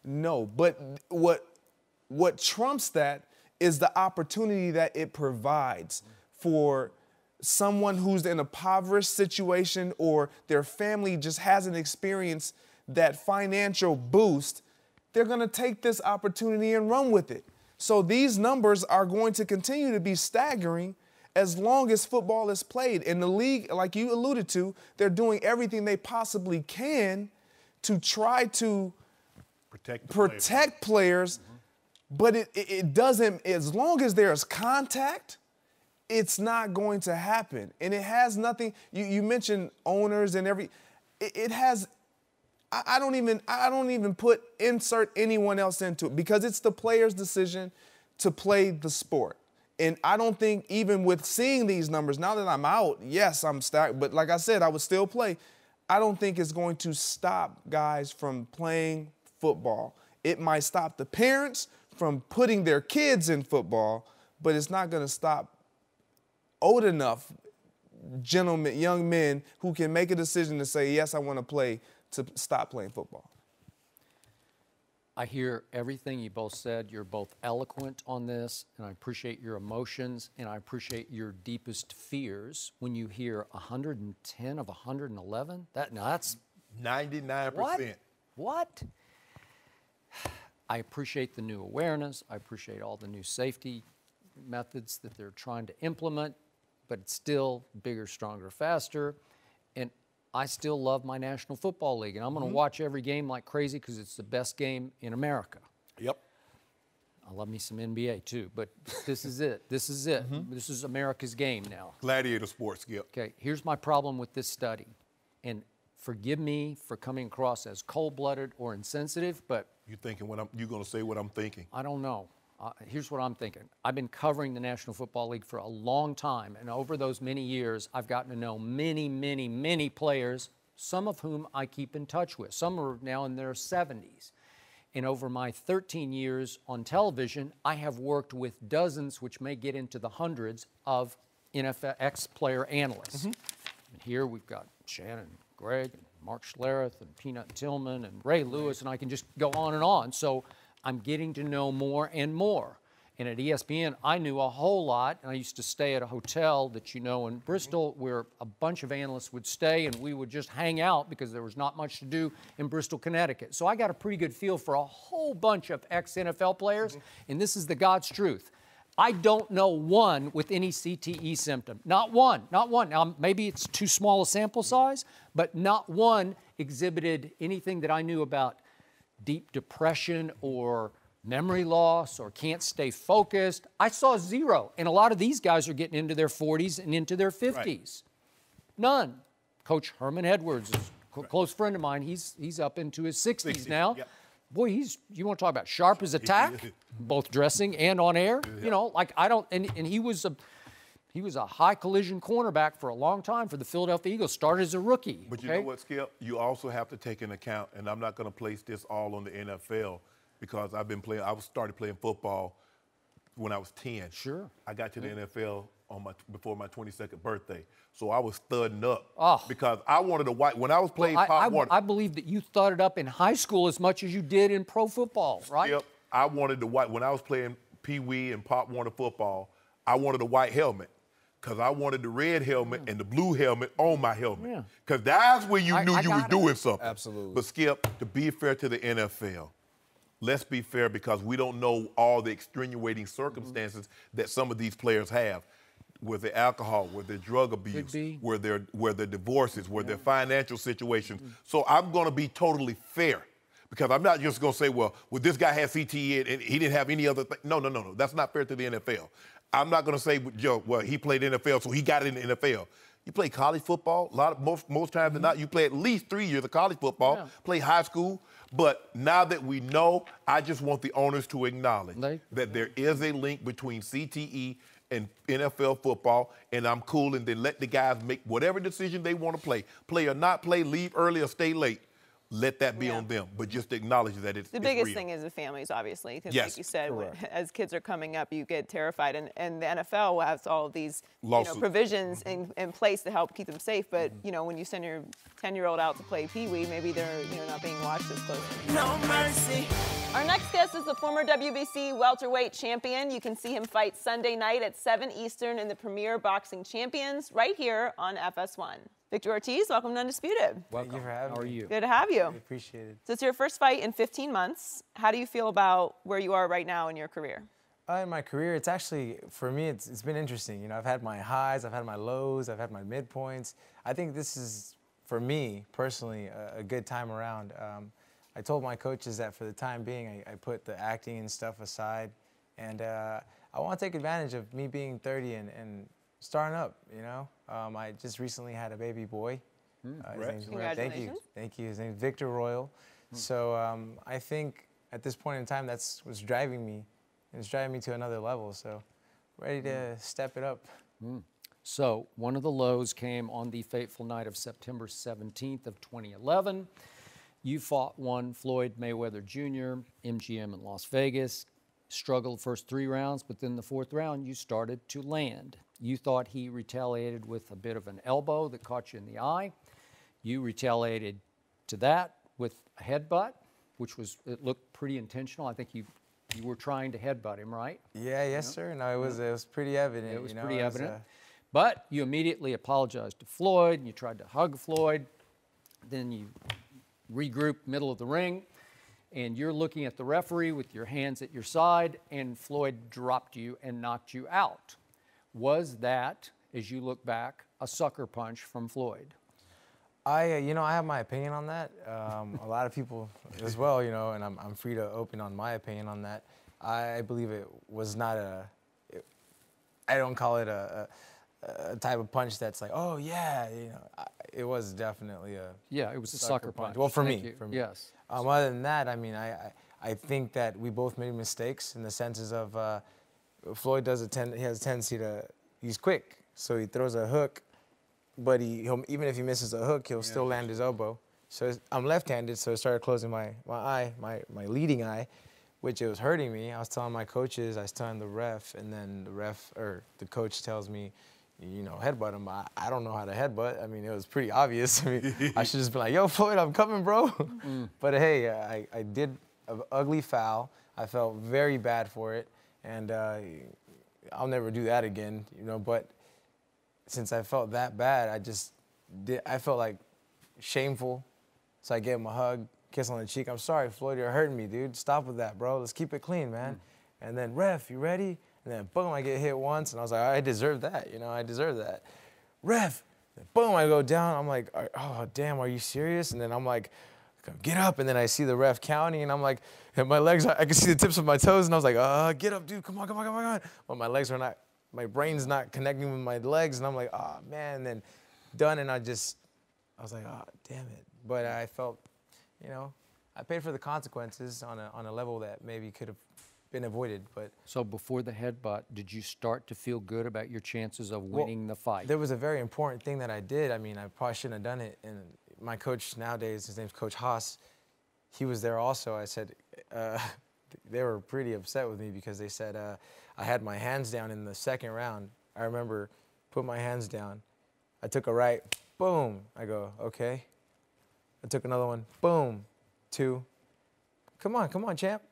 No. But what trumps that is the opportunity that it provides for someone who's in a impoverished situation or their family just hasn't experienced that financial boost, they're going to take this opportunity and run with it. So these numbers are going to continue to be staggering as long as football is played. In the league, like you alluded to, they're doing everything they possibly can to try to protect players, but it doesn't, as long as there's contact, it's not going to happen. And it has nothing, you mentioned owners and it has, I don't even insert anyone else into it because it's the player's decision to play the sport. And I don't think even with seeing these numbers, now that I'm out, yes, I'm stacked, but like I said, I would still play. I don't think it's going to stop guys from playing football. It might stop the parents from putting their kids in football, but it's not going to stop old enough gentlemen, young men who can make a decision to say, yes, I want to play, to stop playing football. I hear everything you both said. You're both eloquent on this, and I appreciate your emotions, and I appreciate your deepest fears. When you hear 110 of 111, that's 99%. What? I appreciate the new awareness. I appreciate all the new safety methods that they're trying to implement, but it's still bigger, stronger, faster. And I still love my National Football League, and I'm going to watch every game like crazy because it's the best game in America. Yep. I love me some NBA too, but this is it. This is it. This is America's game now. Gladiator sports, Skip. Okay, here's my problem with this study, and forgive me for coming across as cold-blooded or insensitive, but You thinking you going to say what I'm thinking? I don't know. Here's what I'm thinking. I've been covering the National Football League for a long time, and over those many years, I've gotten to know many, many, many players, some of whom I keep in touch with. Some are now in their 70s. And over my 13 years on television, I have worked with dozens, which may get into the hundreds, of NFL ex-player analysts. And here we've got Shannon, Greg, and Mark Schlereth, and Peanut Tillman, and Ray Lewis, and I can just go on and on. So I'm getting to know more and more. And at ESPN, I knew a whole lot, and I used to stay at a hotel that you know in Bristol where a bunch of analysts would stay, and we would just hang out because there was not much to do in Bristol, Connecticut. So I got a pretty good feel for a whole bunch of ex-NFL players, and this is the God's truth. I don't know one with any CTE symptom. Not one, not one. Now, maybe it's too small a sample size, but not one exhibited anything that I knew about deep depression or memory loss or can't stay focused. I saw zero. And a lot of these guys are getting into their 40s and into their 50s. Right. None. Coach Herman Edwards is a close friend of mine. He's up into his 60s now. Yep. Boy, you want to talk about sharp as a tack, both dressing and on air. You know, like and he was a high collision cornerback for a long time for the Philadelphia Eagles, started as a rookie. But you know what, Skip? You also have to take into account, and I'm not going to place this all on the NFL because I started playing football when I was 10. Sure. I got to the NFL before my 22nd birthday. So I was thudding up because I wanted to when I was playing Pop Warner. I believe that you thudded up in high school as much as you did in pro football, right? Yep. I wanted the white. When I was playing Pee Wee and Pop Warner football, I wanted a white helmet because I wanted the red helmet and the blue helmet on my helmet. Because that's when you knew you was doing something. Absolutely. But Skip, to be fair to the NFL, let's be fair because we don't know all the extenuating circumstances that some of these players have. With their alcohol, with their drug abuse, where their divorces, where their financial situations. So I'm going to be totally fair because I'm not just going to say, well, this guy had CTE and he didn't have any other thing. No. That's not fair to the NFL. I'm not going to say, well, he played NFL, so he got in the NFL. You play college football, most times than not, you play at least 3 years of college football, play high school. But now that we know, I just want the owners to acknowledge that there is a link between CTE and NFL football, and I'm cool, and then let the guys make whatever decision they want to play or not play, leave early or stay late. let that be on them, but just acknowledge that it's the biggest real. thing is the families, obviously, because Yes, like you said, correct. as kids are coming up, you get terrified, and the NFL has all of these Lawsuits. provisions in place to help keep them safe. But when you send your 10-year-old out to play Pee Wee, maybe they're not being watched as closely. No mercy. Our next guest is the former WBC welterweight champion. You can see him fight Sunday night at 7 Eastern in the Premier Boxing Champions right here on FS1. Victor Ortiz, welcome to Undisputed. Thank you for having me. How are you? Good to have you. I appreciate it. So it's your first fight in 15 months. How do you feel about where you are right now in your career? In my career, it's actually, for me, it's been interesting. I've had my highs, I've had my lows, I've had my midpoints. I think this is, for me, personally, a good time around. I told my coaches that for the time being, I put the acting and stuff aside. And I want to take advantage of me being 30 and starting up, I just recently had a baby boy. His name's, Congratulations. Thank you. His name's Victor Royal. So I think at this point in time, that's what's driving me. It's driving me to another level. So ready to step it up. So one of the lows came on the fateful night of September 17th of 2011. You fought one Floyd Mayweather Jr., MGM in Las Vegas. Struggled first 3 rounds, but then the 4th round, you started to land. You thought he retaliated with a bit of an elbow that caught you in the eye. You retaliated to that with a headbutt, which it looked pretty intentional. I think you were trying to headbutt him, right? Yeah, yes, sir. No, it was pretty evident. It was pretty evident. But you immediately apologized to Floyd, and you tried to hug Floyd. Then you regrouped middle of the ring, and you're looking at the referee with your hands at your side, and Floyd dropped you and knocked you out. Was that, as you look back, a sucker punch from Floyd? I have my opinion on that. A lot of people as well, and I'm free to open on my opinion on that. I believe it was not I don't call it a type of punch that's like, oh yeah, it was definitely it was a sucker punch. Well, for Thank me. you. Yes. Other than that, I think that we both made mistakes in the senses of Floyd he has a tendency he's quick, so he throws a hook, but even if he misses a hook, he'll still land his elbow. So I'm left-handed, so it started closing my eye, my leading eye, which it was hurting me. I was telling my coaches, I was telling the ref, and then the coach tells me, headbutt him. I don't know how to headbutt. It was pretty obvious. I should just be like, yo, Floyd, I'm coming, bro. But hey, I did an ugly foul. I felt very bad for it, and I'll never do that again, But since I felt that bad, I felt like shameful. So I gave him a hug, kiss on the cheek. I'm sorry, Floyd, you're hurting me, dude. Stop with that, bro. Let's keep it clean, man. And then, ref, you ready? And then, boom, I get hit once, and I was like, I deserve that, I deserve that. Ref, boom, I go down. I'm like, oh, damn, are you serious? And then I'm like, get up. And then I see the ref counting, and I'm like, and my legs, I can see the tips of my toes, and I was like, get up, dude, come on. But my legs are not, my brain's not connecting with my legs, and I'm like, oh, man. And then done, and I was like, oh, damn it. But I felt, I paid for the consequences on a level that maybe could have been avoided. But so before the headbutt, did you start to feel good about your chances of winning the fight? There was a very important thing that I did. I probably shouldn't have done it. And my coach nowadays, his name's Coach Haas, he was there also. I said, they were pretty upset with me because they said I had my hands down in the 2nd round. I remember put my hands down. I took a right, boom. I go, okay. I took another one, boom. 2. Come on, champ.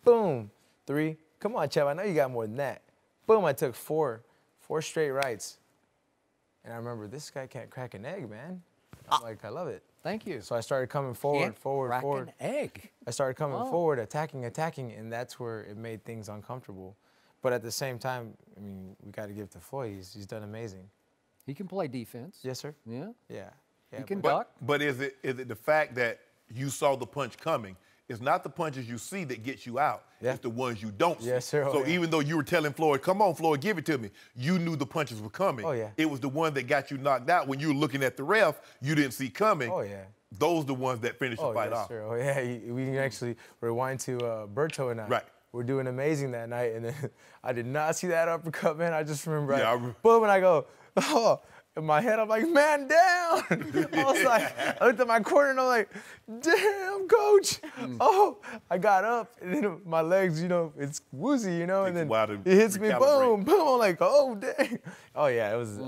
Boom. 3. Come on, champ. I know you got more than that. Boom. I took 4 straight rights. And I remember, this guy can't crack an egg, man. I'm like, I love it. Thank you. So I started coming forward. Crack an egg. I started coming forward, attacking, and that's where it made things uncomfortable. But at the same time, we got to give it to Floyd. He's done amazing. He can play defense. Yes, sir. Yeah. Yeah. He can duck. But is it the fact that you saw the punch coming? It's not the punches you see that get you out. Yeah. It's the ones you don't see. Yes, sir. So even though you were telling Floyd, come on, Floyd, give it to me, you knew the punches were coming. Oh, yeah. It was the one that got you knocked out. When you were looking at the ref, you didn't see coming. Oh, yeah. Those are the ones that finished the fight yes, off. Sir. Oh, yeah. We can actually rewind to Berto and I. Right. We're doing amazing that night, and then I did not see that uppercut, man. I just remember, boom, and I go, oh. in my head, I'm like, man, down. I looked at my corner and I'm like, damn, coach. Oh, I got up and then my legs, it's woozy, and then it hits me, boom, boom. I'm like, oh, dang. Oh, yeah, it was.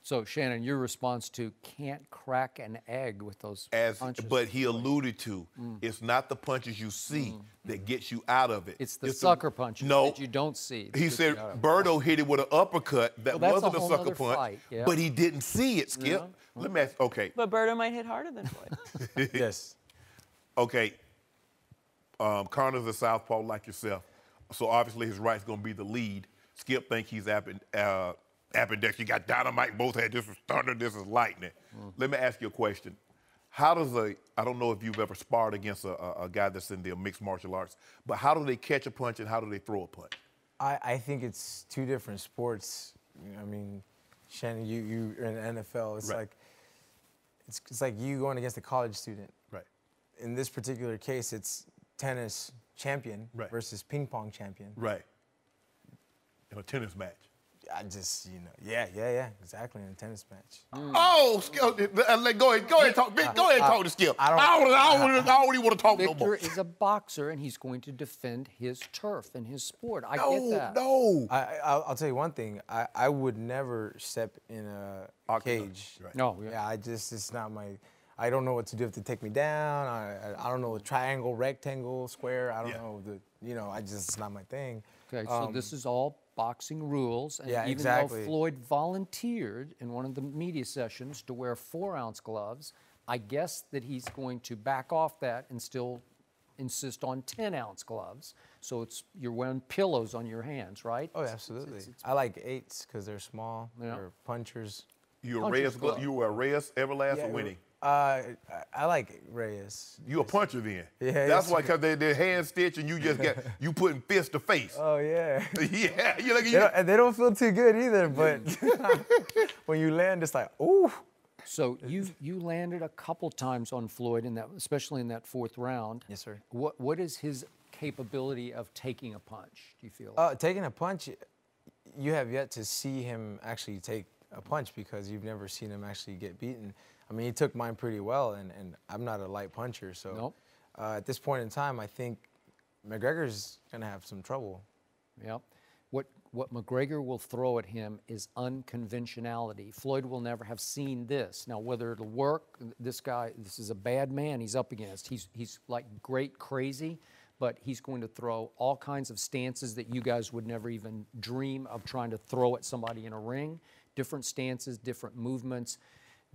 So, Shannon, your response to can't crack an egg with those punches. But he alluded to, it's not the punches you see that gets you out of it. It's the sucker punches that you don't see. He said Birdo hit it with an uppercut that wasn't a sucker punch, fight. Yeah. but he didn't see it, Skip. Yeah. Let me ask, okay. But Birdo might hit harder than Floyd. Yes. Okay. Connor's a southpaw like yourself, so obviously his right's going to be the lead. Skip think he's ambidextrous. You got dynamite, both hands. This is thunder, this is lightning. Let me ask you a question. How does I don't know if you've ever sparred against a guy that's in the mixed martial arts, but how do they catch a punch and how do they throw a punch? I think it's two different sports. I mean, Shannon, you're in the NFL. It's like it's like you going against a college student. Right. In this particular case, it's tennis champion versus ping pong champion. Right. In a tennis match. I just, yeah, exactly, in a tennis match. Oh, Skip, go ahead, talk to Skip. I don't even want to talk no more. Victor is a boxer, and he's going to defend his turf and his sport. I get that. No. I'll tell you one thing. I would never step in a cage. Right. No. Yeah, it's not my. I don't know what to do if they take me down. I don't know, triangle, rectangle, square. I don't know. It's not my thing. Okay, so this is all boxing rules, and even though Floyd volunteered in one of the media sessions to wear 4-ounce gloves, I guess that he's going to back off that and still insist on 10-ounce gloves. So you're wearing pillows on your hands, right? Oh, absolutely. I like 8s because they're small. They're punchers. You a Reyes, Everlast, or Winnie? I like Reyes. You a puncher then? Yeah. That's why, because they're hand stitch and you just you putting fist to face. Oh yeah. Yeah. They don't feel too good either, but when you land, it's like, ooh. So you landed a couple times on Floyd especially in that 4th round. Yes, sir. What is his capability of taking a punch? Do you feel? Taking a punch, you have yet to see him actually take a punch because you've never seen him actually get beaten. I mean, he took mine pretty well, and I'm not a light puncher, so at this point in time, I think McGregor's gonna have some trouble. Yeah. What McGregor will throw at him is unconventionality. Floyd will never have seen this. Now, whether it'll work, this is a bad man he's up against. He's like great crazy, but he's going to throw all kinds of stances that you guys would never even dream of trying to throw at somebody in a ring. Different stances, different movements,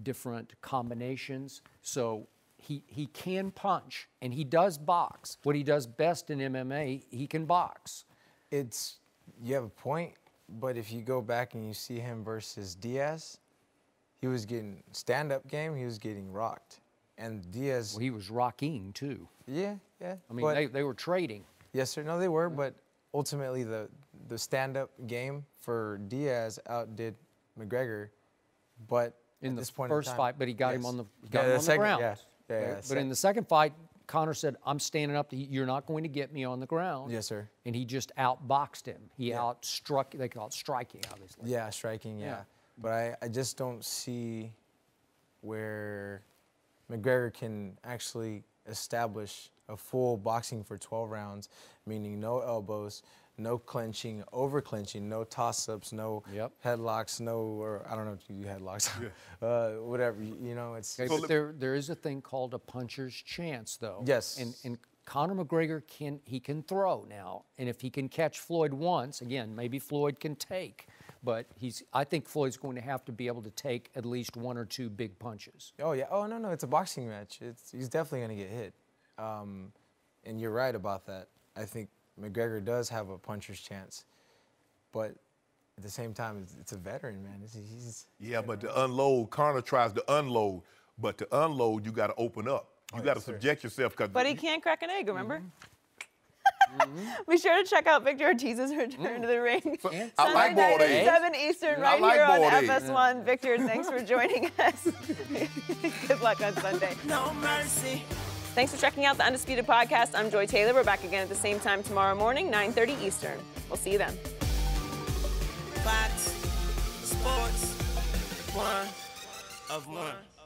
different combinations. So he can punch, and he does box. What he does best in MMA, he can box. You have a point, but if you go back and you see him versus Diaz, he was getting stand-up game, he was getting rocked. And Diaz... Well, he was rocking, too. Yeah. I mean, they were trading. Yes, sir. No, they were, but ultimately the stand-up game for Diaz outdid McGregor, but in this the point first in time, fight, but he got him on the second, ground. Yeah. But in the second fight, Connor said, I'm standing up. You're not going to get me on the ground. Yes, sir. And he just outboxed him. He outstruck. They call it striking, obviously. Yeah, striking, yeah. But I just don't see where McGregor can actually establish a full boxing for 12 rounds, meaning no elbows, no clenching, over clenching, no toss-ups, no headlocks, or I don't know if you do headlocks, whatever. It's. Okay, but there is a thing called a puncher's chance, though. Yes. And Conor McGregor can throw now, and if he can catch Floyd once, again, maybe Floyd can take, but I think Floyd's going to have to be able to take at least 1 or 2 big punches. Oh yeah. Oh no, it's a boxing match. He's definitely going to get hit, and you're right about that. I think McGregor does have a puncher's chance, but at the same time, it's a veteran, man. But to unload, Conor tries to unload, but to unload, you got to open up. You got to subject yourself. But he can't crack an egg, remember? Be sure to check out Victor Ortiz's return to the ring. I like boiled eggs. 7 Eastern, right here on FS1. Victor, thanks for joining us. Good luck on Sunday. No mercy. Thanks for checking out the Undisputed Podcast. I'm Joy Taylor. We're back again at the same time tomorrow morning, 9:30 Eastern. We'll see you then. Fox Sports one of one.